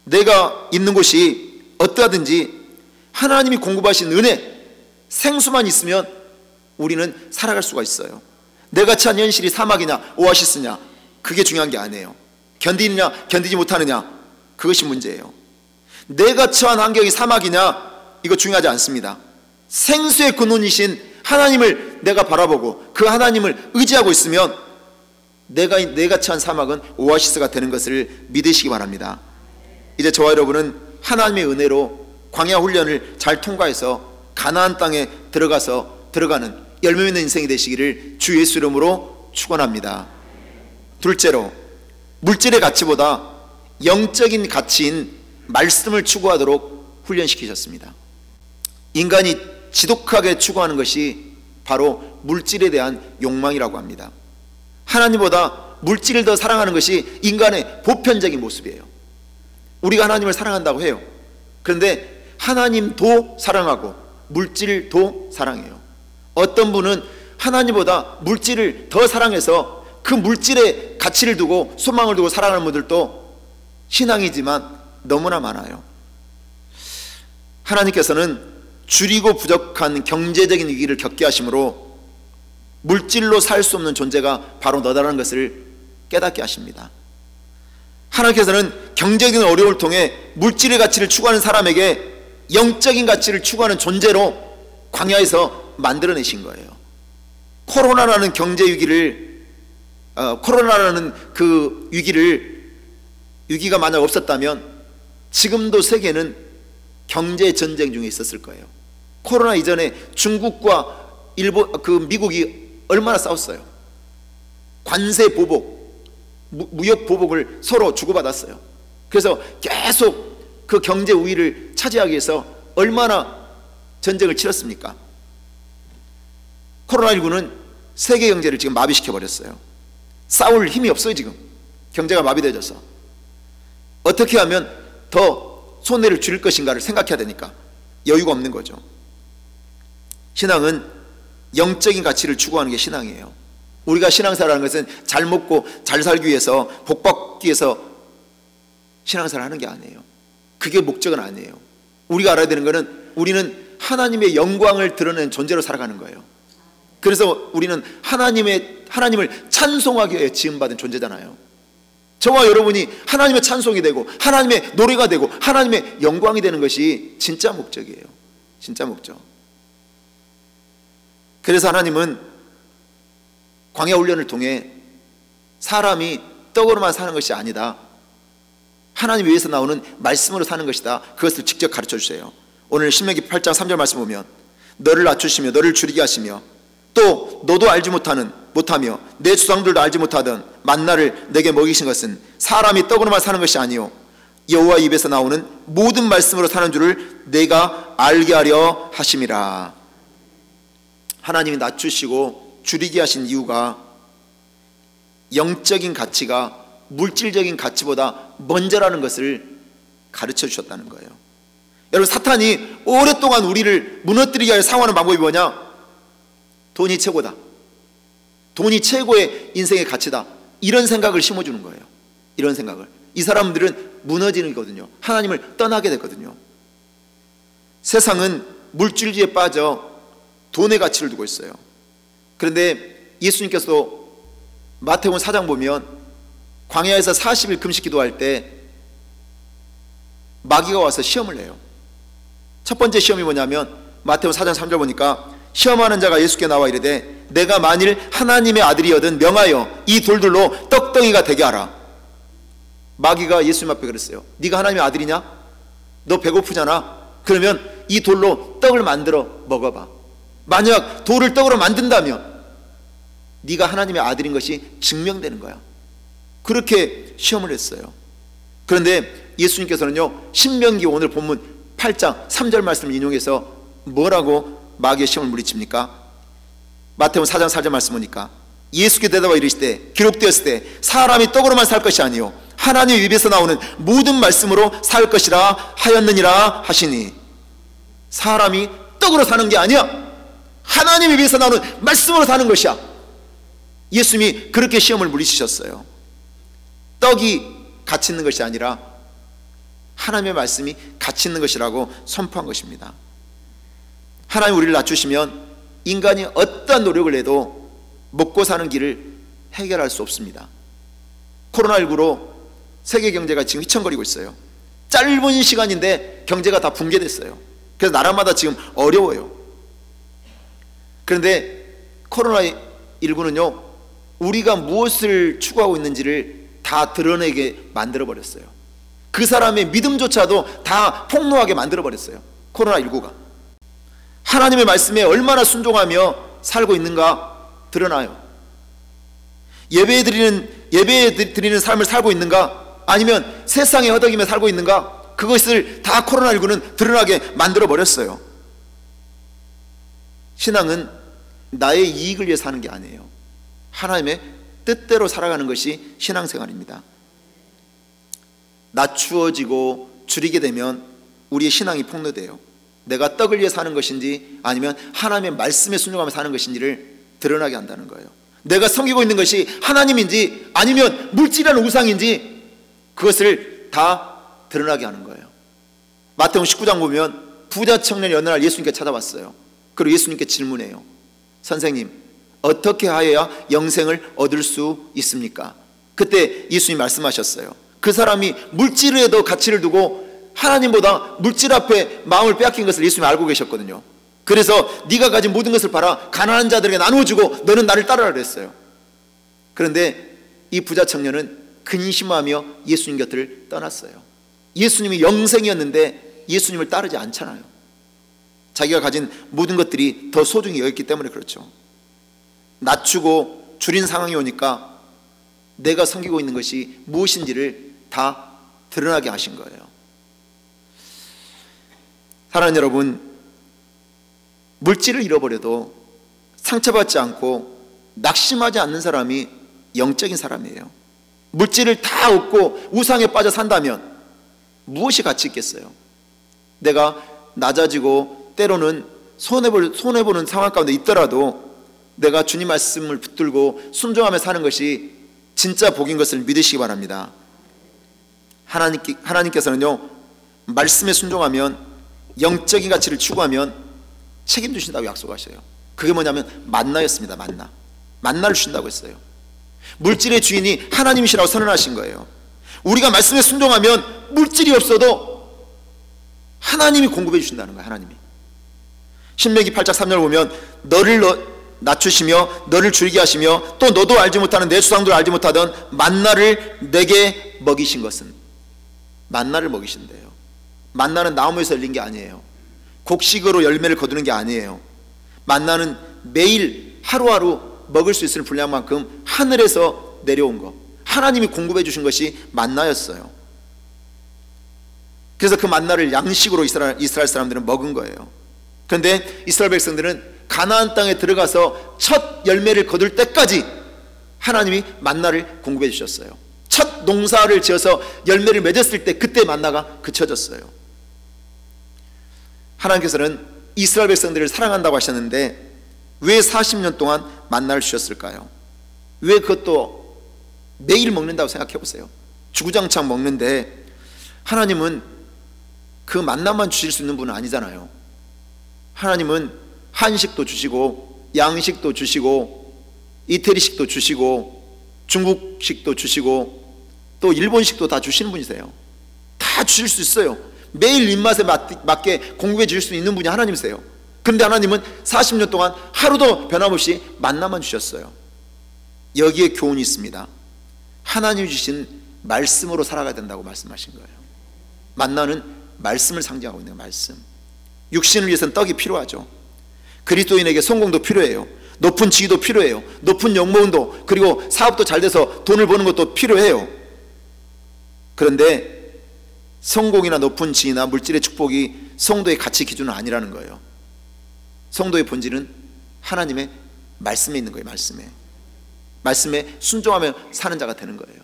내가 있는 곳이 어떠하든지 하나님이 공급하신 은혜, 생수만 있으면 우리는 살아갈 수가 있어요. 내가 처한 현실이 사막이냐 오아시스냐, 그게 중요한 게 아니에요. 견디느냐 견디지 못하느냐, 그것이 문제예요. 내가 처한 환경이 사막이냐, 이거 중요하지 않습니다. 생수의 근원이신 하나님을 내가 바라보고 그 하나님을 의지하고 있으면 내가 처한 사막은 오아시스가 되는 것을 믿으시기 바랍니다. 이제 저와 여러분은 하나님의 은혜로 광야 훈련을 잘 통과해서 가나안 땅에 들어가는 열매 맺는 인생이 되시기를 주 예수 이름으로 축원합니다. 둘째로, 물질의 가치보다 영적인 가치인 말씀을 추구하도록 훈련시키셨습니다. 인간이 지독하게 추구하는 것이 바로 물질에 대한 욕망이라고 합니다. 하나님보다 물질을 더 사랑하는 것이 인간의 보편적인 모습이에요. 우리가 하나님을 사랑한다고 해요. 그런데 하나님도 사랑하고 물질도 사랑해요. 어떤 분은 하나님보다 물질을 더 사랑해서 그 물질에 가치를 두고 소망을 두고 살아가는 분들도 신앙이지만 너무나 많아요. 하나님께서는 줄이고 부족한 경제적인 위기를 겪게 하심으로 물질로 살 수 없는 존재가 바로 너다라는 것을 깨닫게 하십니다. 하나님께서는 경제적인 어려움을 통해 물질의 가치를 추구하는 사람에게 영적인 가치를 추구하는 존재로 광야에서 만들어내신 거예요. 코로나라는 경제 위기를 코로나라는 그 위기가 만약 없었다면 지금도 세계는 경제 전쟁 중에 있었을 거예요. 코로나 이전에 중국과 미국이 얼마나 싸웠어요. 관세 보복, 무역 보복을 서로 주고받았어요. 그래서 계속 그 경제 우위를 차지하기 위해서 얼마나 전쟁을 치렀습니까? 코로나19는 세계 경제를 지금 마비시켜 버렸어요. 싸울 힘이 없어요. 지금 경제가 마비되어져서 어떻게 하면 더 손해를 줄일 것인가를 생각해야 되니까 여유가 없는 거죠. 신앙은 영적인 가치를 추구하는 게 신앙이에요. 우리가 신앙생활하는 것은 잘 먹고 잘 살기 위해서, 복 받기 위해서 신앙생활을 하는 게 아니에요. 그게 목적은 아니에요. 우리가 알아야 되는 것은 우리는 하나님의 영광을 드러내는 존재로 살아가는 거예요. 그래서 우리는 하나님을 찬송하기 위해 지음받은 존재잖아요. 저와 여러분이 하나님의 찬송이 되고 하나님의 노래가 되고 하나님의 영광이 되는 것이 진짜 목적이에요. 진짜 목적. 그래서 하나님은 광야 훈련을 통해 사람이 떡으로만 사는 것이 아니다, 하나님 위에서 나오는 말씀으로 사는 것이다, 그것을 직접 가르쳐 주세요. 오늘 신명기 8장 3절 말씀 보면 너를 낮추시며 너를 줄이게 하시며 또 너도 알지 못하며 내 조상들도 알지 못하던 만나를 내게 먹이신 것은 사람이 떡으로만 사는 것이 아니요 여호와 입에서 나오는 모든 말씀으로 사는 줄을 내가 알게 하려 하심이라. 하나님이 낮추시고 줄이게 하신 이유가 영적인 가치가 물질적인 가치보다 먼저라는 것을 가르쳐 주셨다는 거예요. 여러분, 사탄이 오랫동안 우리를 무너뜨리게 하여 사용하는 방법이 뭐냐? 돈이 최고다, 돈이 최고의 인생의 가치다, 이런 생각을 심어주는 거예요. 이런 생각을. 이 사람들은 무너지거든요. 하나님을 떠나게 되거든요. 세상은 물질주의에 빠져 돈의 가치를 두고 있어요. 그런데 예수님께서 마태복음 4장 보면 광야에서 40일 금식 기도할 때 마귀가 와서 시험을 내요. 첫 번째 시험이 뭐냐면 마태복음 4장 3절 보니까 시험하는 자가 예수께 나와 이르되 내가 만일 하나님의 아들이거든 명하여 이 돌들로 떡덩이가 되게 하라. 마귀가 예수님 앞에 그랬어요. 네가 하나님의 아들이냐? 너 배고프잖아. 그러면 이 돌로 떡을 만들어 먹어봐. 만약 돌을 떡으로 만든다면 네가 하나님의 아들인 것이 증명되는 거야. 그렇게 시험을 했어요. 그런데 예수님께서는요, 신명기 오늘 본문 8장 3절 말씀을 인용해서 뭐라고 마귀의 시험을 물리칩니까? 마태복음 4장 4절 말씀 보니까 예수께 대답하여 이르시되 기록되었을 때 사람이 떡으로만 살 것이 아니요 하나님 입에서 나오는 모든 말씀으로 살 것이라 하였느니라 하시니, 사람이 떡으로 사는 게 아니야, 하나님 입에서 나오는 말씀으로 사는 것이야. 예수님이 그렇게 시험을 물리치셨어요. 떡이 가치 있는 것이 아니라 하나님의 말씀이 가치 있는 것이라고 선포한 것입니다. 하나님 우리를 낮추시면 인간이 어떠한 노력을 해도 먹고 사는 길을 해결할 수 없습니다. 코로나19로 세계 경제가 지금 휘청거리고 있어요. 짧은 시간인데 경제가 다 붕괴됐어요. 그래서 나라마다 지금 어려워요. 그런데 코로나19는요, 우리가 무엇을 추구하고 있는지를 다 드러내게 만들어버렸어요. 그 사람의 믿음조차도 다 폭로하게 만들어버렸어요. 코로나19가 하나님의 말씀에 얼마나 순종하며 살고 있는가 드러나요. 예배 드리는 삶을 살고 있는가, 아니면 세상에 허덕이며 살고 있는가, 그것을 다 코로나19는 드러나게 만들어버렸어요. 신앙은 나의 이익을 위해 사는 게 아니에요. 하나님의 뜻대로 살아가는 것이 신앙생활입니다. 낮추어지고 줄이게 되면 우리의 신앙이 폭로돼요. 내가 떡을 위해 사는 것인지 아니면 하나님의 말씀에 순종하며 사는 것인지를 드러나게 한다는 거예요. 내가 섬기고 있는 것이 하나님인지 아니면 물질이라는 우상인지 그것을 다 드러나게 하는 거예요. 마태복음 19장 보면 부자 청년이 어느 날 예수님께 찾아왔어요. 그리고 예수님께 질문해요. 선생님, 어떻게 하여야 영생을 얻을 수 있습니까? 그때 예수님이 말씀하셨어요. 그 사람이 물질에도 가치를 두고 하나님보다 물질 앞에 마음을 빼앗긴 것을 예수님이 알고 계셨거든요. 그래서 네가 가진 모든 것을 팔아 가난한 자들에게 나누어주고 너는 나를 따르라 그랬어요. 그런데 이 부자 청년은 근심하며 예수님 곁을 떠났어요. 예수님이 영생이었는데 예수님을 따르지 않잖아요. 자기가 가진 모든 것들이 더 소중히 여겼기 때문에 그렇죠. 낮추고 줄인 상황이 오니까 내가 섬기고 있는 것이 무엇인지를 다 드러나게 하신 거예요. 사랑하는 여러분, 물질을 잃어버려도 상처받지 않고 낙심하지 않는 사람이 영적인 사람이에요. 물질을 다 얻고 우상에 빠져 산다면 무엇이 가치 있겠어요? 내가 낮아지고 때로는 손해보는 상황 가운데 있더라도 내가 주님 말씀을 붙들고 순종하며 사는 것이 진짜 복인 것을 믿으시기 바랍니다. 하나님께서는요, 말씀에 순종하면, 영적인 가치를 추구하면 책임주신다고 약속하셔요. 그게 뭐냐면 만나였습니다. 만나를 주신다고 했어요. 물질의 주인이 하나님이시라고 선언하신 거예요. 우리가 말씀에 순종하면 물질이 없어도 하나님이 공급해 주신다는 거예요. 하나님이. 신명기 8장 3절 보면 너를 낮추시며 너를 줄이게 하시며 또 너도 알지 못하는 내 조상들 알지 못하던 만나를 내게 먹이신 것은, 만나를 먹이신대요. 만나는 나무에서 열린 게 아니에요. 곡식으로 열매를 거두는 게 아니에요. 만나는 매일 하루하루 먹을 수 있을 분량만큼 하늘에서 내려온 것, 하나님이 공급해 주신 것이 만나였어요. 그래서 그 만나를 양식으로 이스라엘 사람들은 먹은 거예요. 그런데 이스라엘 백성들은 가나안 땅에 들어가서 첫 열매를 거둘 때까지 하나님이 만나를 공급해 주셨어요. 첫 농사를 지어서 열매를 맺었을 때 그때 만나가 그쳐졌어요. 하나님께서는 이스라엘 백성들을 사랑한다고 하셨는데 왜 40년 동안 만나를 주셨을까요? 왜 그것도 매일 먹는다고 생각해 보세요. 주구장창 먹는데 하나님은 그 만나만 주실 수 있는 분은 아니잖아요. 하나님은 한식도 주시고 양식도 주시고 이태리식도 주시고 중국식도 주시고 또 일본식도 다 주시는 분이세요. 다 주실 수 있어요. 매일 입맛에 맞게 공급해 주실 수 있는 분이 하나님이세요. 그런데 하나님은 40년 동안 하루도 변함없이 만나만 주셨어요. 여기에 교훈이 있습니다. 하나님이 주신 말씀으로 살아가야 된다고 말씀하신 거예요. 만나는 말씀을 상징하고 있는 말씀. 육신을 위해서는 떡이 필요하죠. 그리스도인에게 성공도 필요해요. 높은 지위도 필요해요. 높은 영모운도, 그리고 사업도 잘 돼서 돈을 버는 것도 필요해요. 그런데 성공이나 높은 지위나 물질의 축복이 성도의 가치 기준은 아니라는 거예요. 성도의 본질은 하나님의 말씀에 있는 거예요. 말씀에 순종하며 사는 자가 되는 거예요.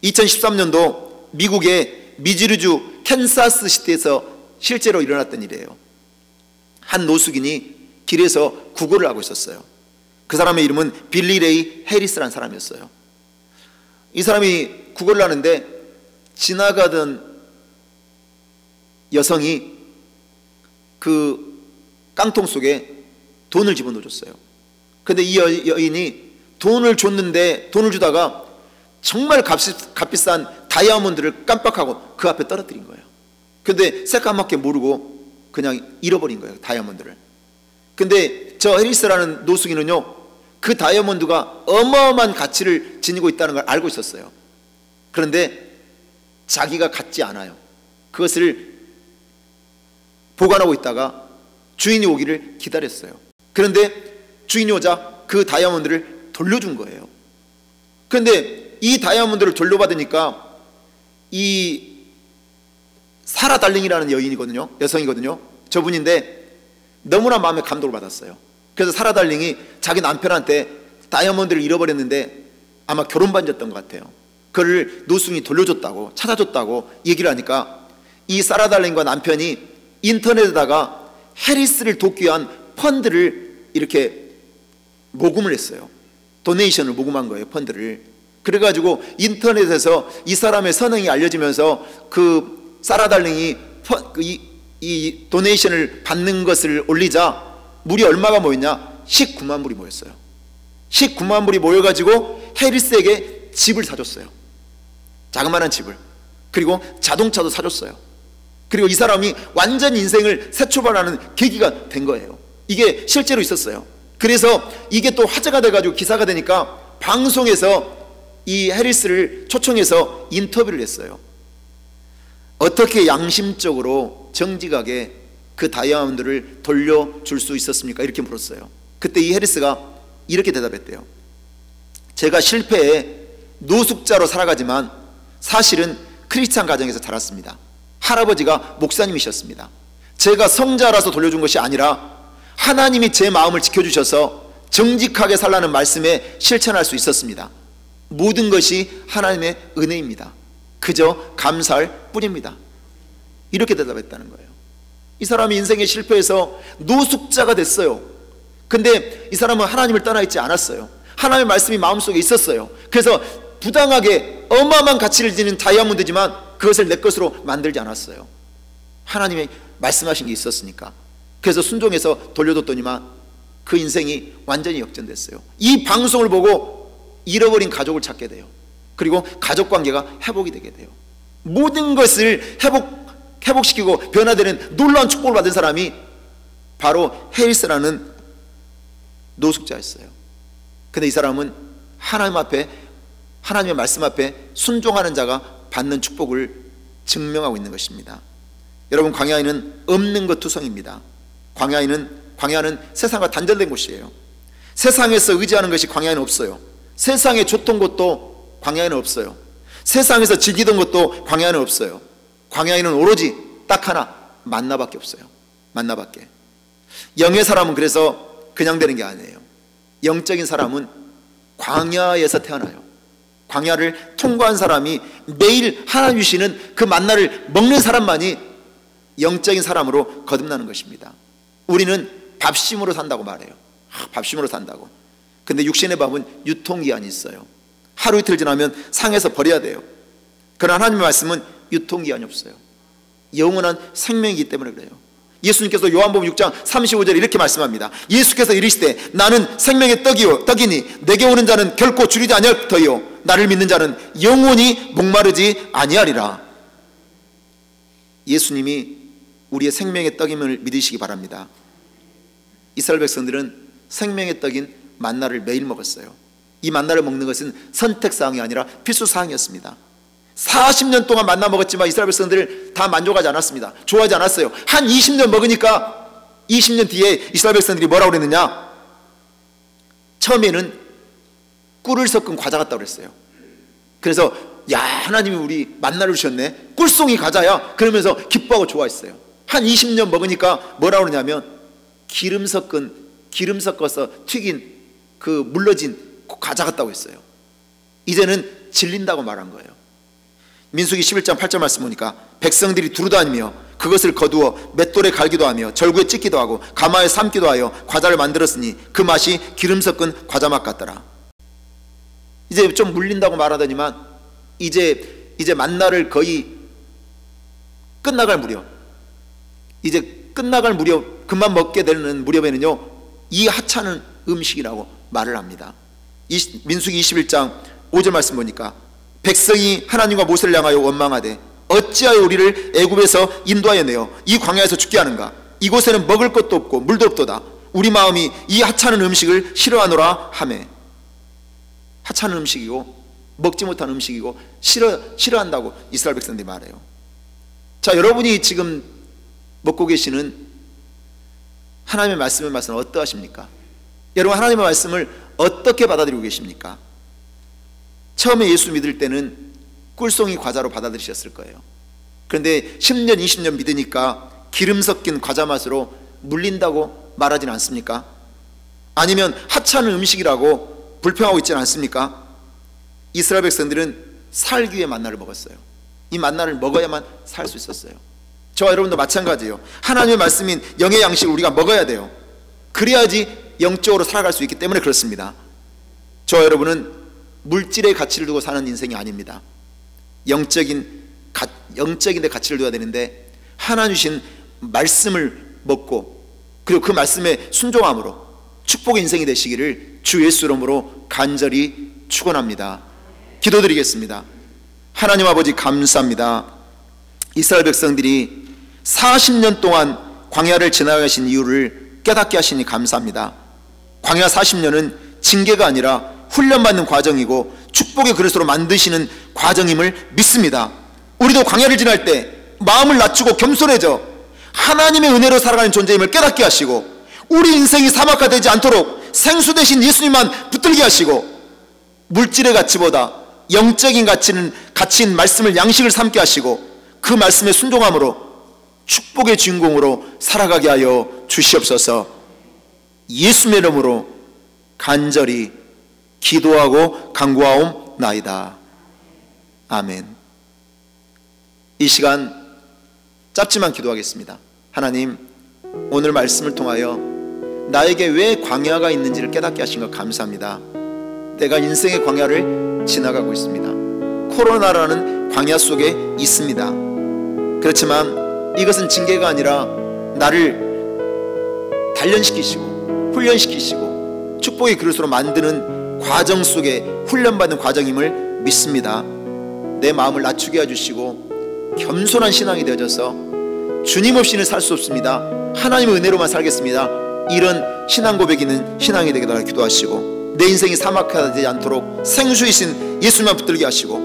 2013년도 미국의 미주리주 캔사스 시티에서 실제로 일어났던 일이에요. 한 노숙인이 길에서 구걸을 하고 있었어요. 그 사람의 이름은 빌리 레이 해리스라는 사람이었어요. 이 사람이 구걸을 하는데 지나가던 여성이 그 깡통 속에 돈을 집어넣어줬어요. 그런데 이 여인이 돈을 줬는데, 돈을 주다가 정말 값비싼 다이아몬드를 깜빡하고 그 앞에 떨어뜨린 거예요. 그런데 새까맣게 모르고 그냥 잃어버린 거예요, 다이아몬드를. 근데 저 해리스라는 노숙인은요, 그 다이아몬드가 어마어마한 가치를 지니고 있다는 걸 알고 있었어요. 그런데 자기가 갖지 않아요. 그것을 보관하고 있다가 주인이 오기를 기다렸어요. 그런데 주인이 오자 그 다이아몬드를 돌려준 거예요. 그런데 이 다이아몬드를 돌려받으니까 이 사라 달링이라는 여인이거든요, 여성이거든요. 저분인데 너무나 마음에 감동을 받았어요. 그래서 사라 달링이 자기 남편한테 다이아몬드를 잃어버렸는데 아마 결혼 반지였던 것 같아요. 그를 노숙인이 돌려줬다고, 찾아줬다고 얘기를 하니까 이 사라 달링과 남편이 인터넷에다가 해리스를 돕기 위한 펀드를 이렇게 모금을 했어요. 도네이션을 모금한 거예요, 펀드를. 그래가지고 인터넷에서 이 사람의 선행이 알려지면서 그 사라 달링이 이 도네이션을 받는 것을 올리자 물이 얼마가 모였냐? 19만 불이 모였어요. 19만 불이 모여가지고 해리스에게 집을 사줬어요. 자그마한 집을. 그리고 자동차도 사줬어요. 그리고 이 사람이 완전 인생을 새 출발하는 계기가 된 거예요. 이게 실제로 있었어요. 그래서 이게 또 화제가 돼가지고 기사가 되니까 방송에서 이 해리스를 초청해서 인터뷰를 했어요. 어떻게 양심적으로 정직하게 그 다이아몬드를 돌려줄 수 있었습니까? 이렇게 물었어요. 그때 이 해리스가 이렇게 대답했대요. 제가 실패해 노숙자로 살아가지만 사실은 크리스찬 가정에서 자랐습니다. 할아버지가 목사님이셨습니다. 제가 성자라서 돌려준 것이 아니라 하나님이 제 마음을 지켜주셔서 정직하게 살라는 말씀에 실천할 수 있었습니다. 모든 것이 하나님의 은혜입니다. 그저 감사할 뿐입니다. 이렇게 대답했다는 거예요. 이 사람이 인생에 실패해서 노숙자가 됐어요. 근데 이 사람은 하나님을 떠나 있지 않았어요. 하나님의 말씀이 마음속에 있었어요. 그래서 부당하게 어마어마한 가치를 지닌 다이아몬드지만 그것을 내 것으로 만들지 않았어요. 하나님이 말씀하신 게 있었으니까. 그래서 순종해서 돌려줬더니만 그 인생이 완전히 역전됐어요. 이 방송을 보고 잃어버린 가족을 찾게 돼요. 그리고 가족관계가 회복이 되게 돼요. 모든 것을 회복시키고 변화되는 놀라운 축복을 받은 사람이 바로 해리스라는 노숙자였어요. 근데 이 사람은 하나님 앞에, 하나님의 말씀 앞에 순종하는 자가 받는 축복을 증명하고 있는 것입니다. 여러분, 광야에는 없는 것 투성입니다. 광야는 세상과 단절된 곳이에요. 세상에서 의지하는 것이 광야에는 없어요. 세상에 좋던 것도 광야에는 없어요. 세상에서 즐기던 것도 광야에는 없어요. 광야에는 오로지 딱 하나, 만나밖에 없어요. 만나밖에. 영의 사람은 그래서 그냥 되는 게 아니에요. 영적인 사람은 광야에서 태어나요. 광야를 통과한 사람이 매일 하나님 주시는 그 만나를 먹는 사람만이 영적인 사람으로 거듭나는 것입니다. 우리는 밥심으로 산다고 말해요. 밥심으로 산다고. 근데 육신의 밥은 유통기한이 있어요. 하루 이틀 지나면 상해서 버려야 돼요. 그러나 하나님의 말씀은 유통기한이 없어요. 영원한 생명이기 때문에 그래요. 예수님께서 요한복음 6장 35절에 이렇게 말씀합니다. 예수께서 이르시되 나는 생명의 떡이니 내게 오는 자는 결코 줄이지 아니할 터이요 나를 믿는 자는 영원히 목마르지 아니하리라. 예수님이 우리의 생명의 떡임을 믿으시기 바랍니다. 이스라엘 백성들은 생명의 떡인 만나를 매일 먹었어요. 이 만나를 먹는 것은 선택사항이 아니라 필수사항이었습니다. 40년 동안 만나 먹었지만 이스라엘 백성들 다 만족하지 않았습니다. 좋아하지 않았어요. 한 20년 먹으니까 20년 뒤에 이스라엘 백성들이 뭐라고 그랬느냐? 처음에는 꿀을 섞은 과자 같다고 그랬어요. 그래서 야, 하나님이 우리 만나를 주셨네, 꿀송이 과자야, 그러면서 기뻐하고 좋아했어요. 한 20년 먹으니까 뭐라고 그러냐면 기름 섞어서 튀긴 그 물러진 과자 같다고 했어요. 이제는 질린다고 말한 거예요. 민수기 11장 8절 말씀 보니까 백성들이 두루다니며 그것을 거두어 맷돌에 갈기도 하며 절구에 찢기도 하고 가마에 삶기도 하여 과자를 만들었으니 그 맛이 기름 섞은 과자 맛 같더라. 이제 좀 물린다고 말하더니만 이제 만나를 거의 끝나갈 무렵, 이제 끝나갈 무렵, 그만 먹게 되는 무렵에는요, 이 하찮은 음식이라고 말을 합니다. 민수기 21장 5절 말씀 보니까 백성이 하나님과 모세를 향하여 원망하되 어찌하여 우리를 애굽에서 인도하여 내어 이 광야에서 죽게 하는가? 이곳에는 먹을 것도 없고 물도 없도다. 우리 마음이 이 하찮은 음식을 싫어하노라 하매. 하찮은 음식이고 먹지 못한 음식이고 싫어한다고 이스라엘 백성들이 말해요. 자, 여러분이 지금 먹고 계시는 하나님의 말씀은 어떠하십니까? 여러분, 하나님의 말씀을 어떻게 받아들이고 계십니까? 처음에 예수 믿을 때는 꿀송이 과자로 받아들이셨을 거예요. 그런데 10년 20년 믿으니까 기름 섞인 과자 맛으로 물린다고 말하진 않습니까? 아니면 하찮은 음식이라고 불평하고 있지는 않습니까? 이스라엘 백성들은 살기 위해 만나를 먹었어요. 이 만나를 먹어야만 살 수 있었어요. 저와 여러분도 마찬가지예요. 하나님의 말씀인 영의 양식을 우리가 먹어야 돼요. 그래야지 영적으로 살아갈 수 있기 때문에 그렇습니다. 저와 여러분은 물질의 가치를 두고 사는 인생이 아닙니다. 영적인 데 가치를 둬야 되는데 하나님 주신 말씀을 먹고 그리고 그 말씀에 순종함으로 축복의 인생이 되시기를 주 예수 이름으로 간절히 축원합니다. 기도드리겠습니다. 하나님 아버지, 감사합니다. 이스라엘 백성들이 40년 동안 광야를 지나가신 이유를 깨닫게 하시니 감사합니다. 광야 40년은 징계가 아니라 훈련받는 과정이고 축복의 그릇으로 만드시는 과정임을 믿습니다. 우리도 광야를 지날 때 마음을 낮추고 겸손해져 하나님의 은혜로 살아가는 존재임을 깨닫게 하시고 우리 인생이 사막화되지 않도록 생수 대신 예수님만 붙들게 하시고 물질의 가치보다 영적인 가치인 말씀을 양식을 삼게 하시고 그 말씀에 순종함으로 축복의 주인공으로 살아가게 하여 주시옵소서. 예수의 이름으로 간절히 기도하고 간구하옵나이다. 아멘. 이 시간 짧지만 기도하겠습니다. 하나님, 오늘 말씀을 통하여 나에게 왜 광야가 있는지를 깨닫게 하신 것 감사합니다. 내가 인생의 광야를 지나가고 있습니다. 코로나라는 광야 속에 있습니다. 그렇지만 이것은 징계가 아니라 나를 단련시키시고 훈련시키시고 축복의 그릇으로 만드는 과정 속에 훈련받는 과정임을 믿습니다. 내 마음을 낮추게 해주시고 겸손한 신앙이 되어져서 주님 없이는 살 수 없습니다, 하나님의 은혜로만 살겠습니다, 이런 신앙 고백 있는 신앙이 되게 달라 기도하시고 내 인생이 사막화되지 않도록 생수이신 예수만 붙들게 하시고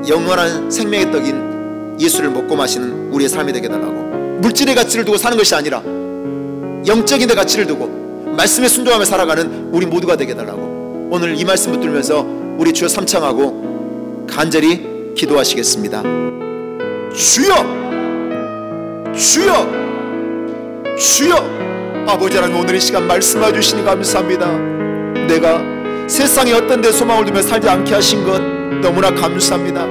영원한 생명의 떡인 예수를 먹고 마시는 우리의 삶이 되게 달라고, 물질의 가치를 두고 사는 것이 아니라 영적인 데 가치를 두고 말씀에 순종하며 살아가는 우리 모두가 되게 해달라고 오늘 이 말씀 붙들면서 우리 주여 삼창하고 간절히 기도하시겠습니다. 주여, 주여, 주여. 아버지 하나님, 오늘 이 시간 말씀해 주시니 감사합니다. 내가 세상에 어떤 데 소망을 두며 살지 않게 하신 것 너무나 감사합니다.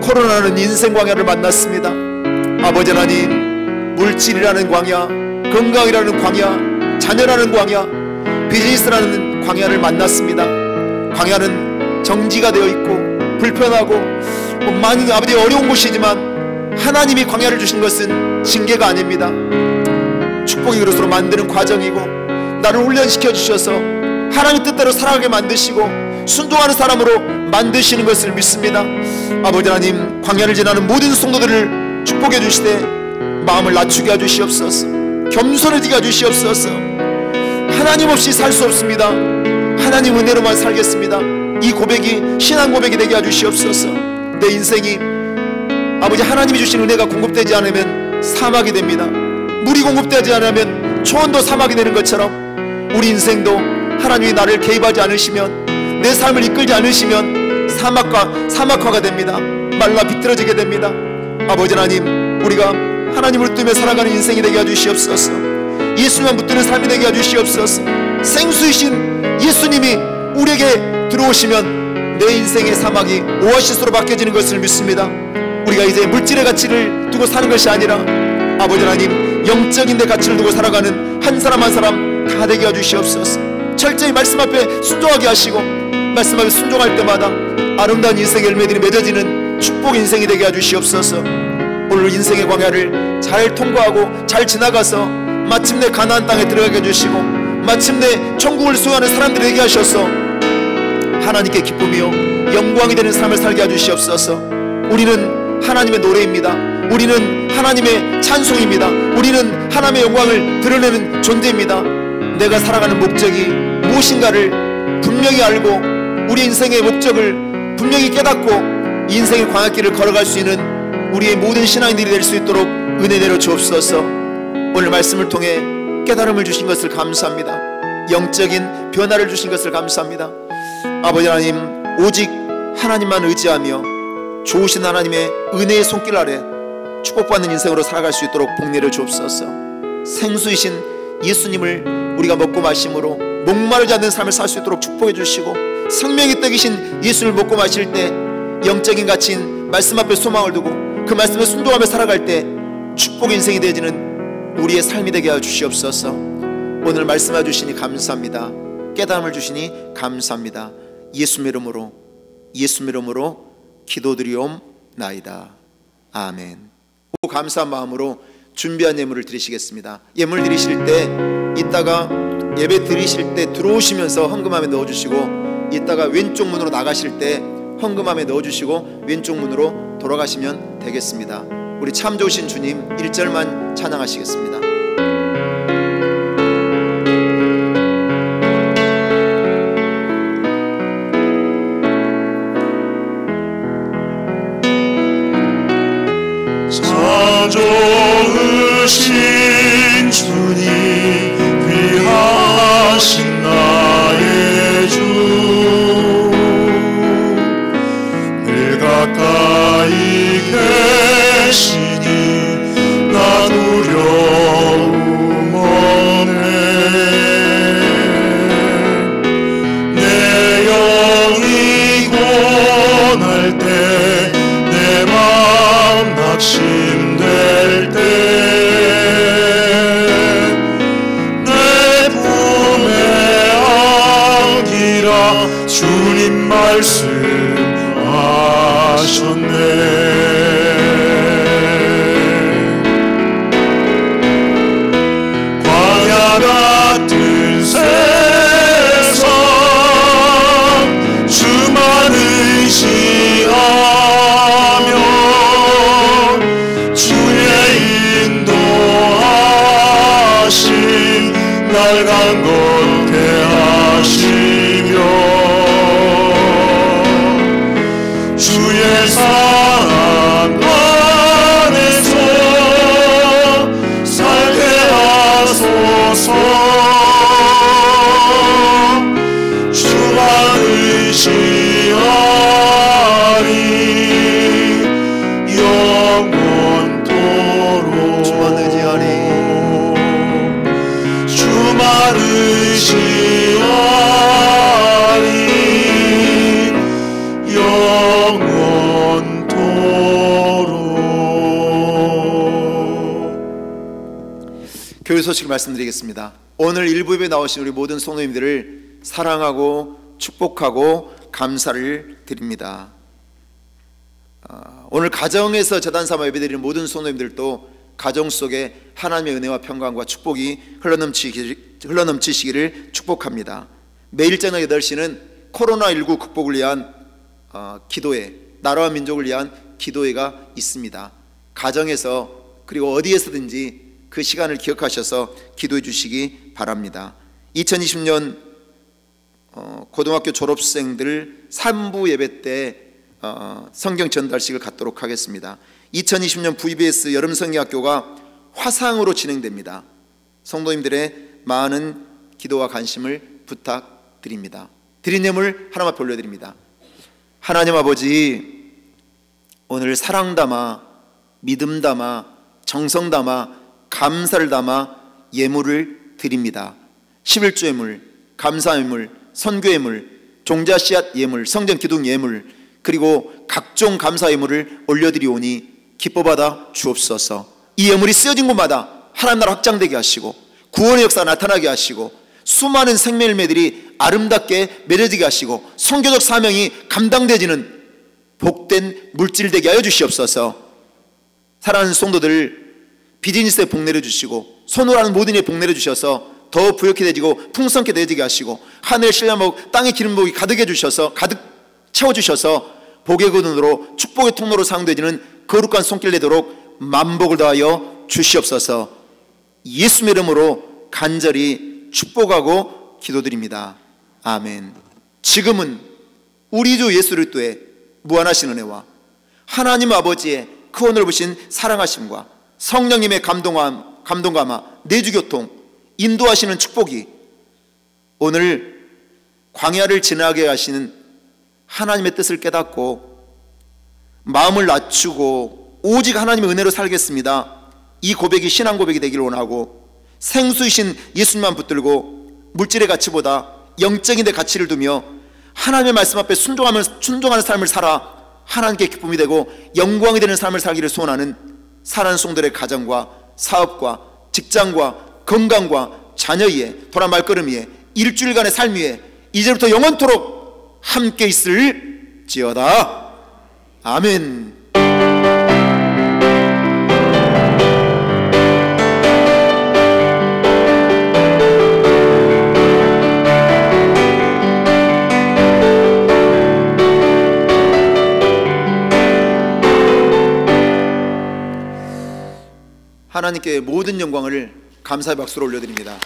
코로나는 인생 광야를 만났습니다. 아버지 하나님, 물질이라는 광야, 건강이라는 광야, 자녀라는 광야, 비즈니스라는 광야를 만났습니다. 광야는 정지가 되어 있고 불편하고 많은 아버지 어려운 곳이지만 하나님이 광야를 주신 것은 징계가 아닙니다. 축복의 그릇으로 만드는 과정이고 나를 훈련시켜 주셔서 하나님 뜻대로 살아가게 만드시고 순종하는 사람으로 만드시는 것을 믿습니다. 아버지 하나님, 광야를 지나는 모든 성도들을 축복해 주시되 마음을 낮추게 해주시옵소서. 겸손해지게 해주시옵소서. 하나님 없이 살 수 없습니다. 하나님 은혜로만 살겠습니다. 이 고백이 신앙 고백이 되게 해주시옵소서. 내 인생이 아버지 하나님이 주신 은혜가 공급되지 않으면 사막이 됩니다. 물이 공급되지 않으면 초원도 사막이 되는 것처럼 우리 인생도 하나님이 나를 개입하지 않으시면, 내 삶을 이끌지 않으시면 사막화가 됩니다. 말라 비틀어지게 됩니다. 아버지 하나님, 우리가 하나님을 뜨며 살아가는 인생이 되게 해주시옵소서. 예수만 붙드는 삶이 되게 해주시옵소서. 생수이신 예수님이 우리에게 들어오시면 내 인생의 사막이 오아시스로 바뀌어지는 것을 믿습니다. 우리가 이제 물질의 가치를 두고 사는 것이 아니라 아버지 하나님, 영적인 데 가치를 두고 살아가는 한 사람 한 사람 다 되게 해주시옵소서. 철저히 말씀 앞에 순종하게 하시고 말씀 앞에 순종할 때마다 아름다운 인생의 열매들이 맺어지는 축복 인생이 되게 해주시옵소서. 오늘 인생의 광야를 잘 통과하고 잘 지나가서 마침내 가나안 땅에 들어가게 해주시고 마침내 천국을 수호하는 사람들이 되게 하셔서 하나님께 기쁨이요 영광이 되는 삶을 살게 해주시옵소서. 우리는 하나님의 노래입니다. 우리는 하나님의 찬송입니다. 우리는 하나님의 영광을 드러내는 존재입니다. 내가 살아가는 목적이 무엇인가를 분명히 알고 우리 인생의 목적을 분명히 깨닫고 인생의 광야길을 걸어갈 수 있는 우리의 모든 신앙인들이 될 수 있도록 은혜 내려 주옵소서. 오늘 말씀을 통해 깨달음을 주신 것을 감사합니다. 영적인 변화를 주신 것을 감사합니다. 아버지 하나님, 오직 하나님만 의지하며 좋으신 하나님의 은혜의 손길 아래 축복받는 인생으로 살아갈 수 있도록 복 내려 주옵소서. 생수이신 예수님을 우리가 먹고 마심으로 목마르지 않는 삶을 살 수 있도록 축복해 주시고, 생명의 떡이신 예수를 먹고 마실 때 영적인 가치인 말씀 앞에 소망을 두고 그 말씀에 순종하며 살아갈 때 축복의 인생이 되어지는 우리의 삶이 되게 하여 주시옵소서. 오늘 말씀해 주시니 감사합니다. 깨달음을 주시니 감사합니다. 예수의 이름으로 기도드리옵나이다. 아멘. 감사한 마음으로 준비한 예물을 드리시겠습니다. 예물 드리실 때 이따가 예배 드리실 때 들어오시면서 헌금함에 넣어주시고, 이따가 왼쪽 문으로 나가실 때 헌금함에 넣어주시고 왼쪽 문으로 돌아가시면 되겠습니다. 우리 참 좋으신 주님 1절만 찬양하시겠습니다. 참 좋으신 주님, 귀하신 나의 주, 늘 가까이 계시니 나 두려움 없네. 내 영이 고날 때, 내 맘 낙심될 때 소식을 말씀드리겠습니다. 오늘 일부 예배 나오신 우리 모든 성도님들을 사랑하고 축복하고 감사를 드립니다. 오늘 가정에서 제단 삼아 예배드리는 모든 성도님들도 가정 속에 하나님의 은혜와 평강과 축복이 흘러넘치시기를 축복합니다. 매일 저녁 8시는 코로나19 극복을 위한 기도회, 나라와 민족을 위한 기도회가 있습니다. 가정에서 그리고 어디에서든지 그 시간을 기억하셔서 기도해 주시기 바랍니다. 2020년 고등학교 졸업생들 3부 예배 때 성경 전달식을 갖도록 하겠습니다. 2020년 VBS 여름 성경학교가 화상으로 진행됩니다. 성도님들의 많은 기도와 관심을 부탁드립니다. 드린 예물 하나만 올려드립니다. 하나님 아버지, 오늘 사랑 담아, 믿음 담아, 정성 담아, 감사를 담아 예물을 드립니다. 11조 예물, 감사 예물, 선교 예물, 종자 씨앗 예물, 성전 기둥 예물, 그리고 각종 감사 예물을 올려드리오니 기뻐받아 주옵소서. 이 예물이 쓰여진 곳마다 하나님 나라 확장되게 하시고 구원의 역사가 나타나게 하시고 수많은 생명열매들이 아름답게 맺어지게 하시고 선교적 사명이 감당되지는 복된 물질 되게 하여 주시옵소서. 사랑하는 성도들, 비즈니스에 복 내려주시고 손으로 하는 모든 일에 복 내려주셔서 더 부욕해 되지고 풍성케 되어지게 하시고 하늘의 신라목 땅의 기름복이 가득해 주셔서 가득 채워주셔서 복의 근원으로 축복의 통로로 사용되지는 거룩한 손길 내도록 만복을 더하여 주시옵소서. 예수의 이름으로 간절히 축복하고 기도드립니다. 아멘. 지금은 우리 주 예수 그리스도의 무한하신 은혜와 하나님 아버지의 크고 넓으신 사랑하심과 성령님의 감동감화 내주교통 인도하시는 축복이 오늘 광야를 지나게 하시는 하나님의 뜻을 깨닫고 마음을 낮추고 오직 하나님의 은혜로 살겠습니다, 이 고백이 신앙 고백이 되기를 원하고 생수이신 예수님만 붙들고 물질의 가치보다 영적인 데 가치를 두며 하나님의 말씀 앞에 순종하는 삶을 살아 하나님께 기쁨이 되고 영광이 되는 삶을 살기를 소원하는 사랑하는 성도들의 가정과 사업과 직장과 건강과 자녀 위에 돌아 말걸음 위에 일주일간의 삶 위에 이제부터 영원토록 함께 있을지어다. 아멘. 하나님께 모든 영광을 감사의 박수로 올려드립니다.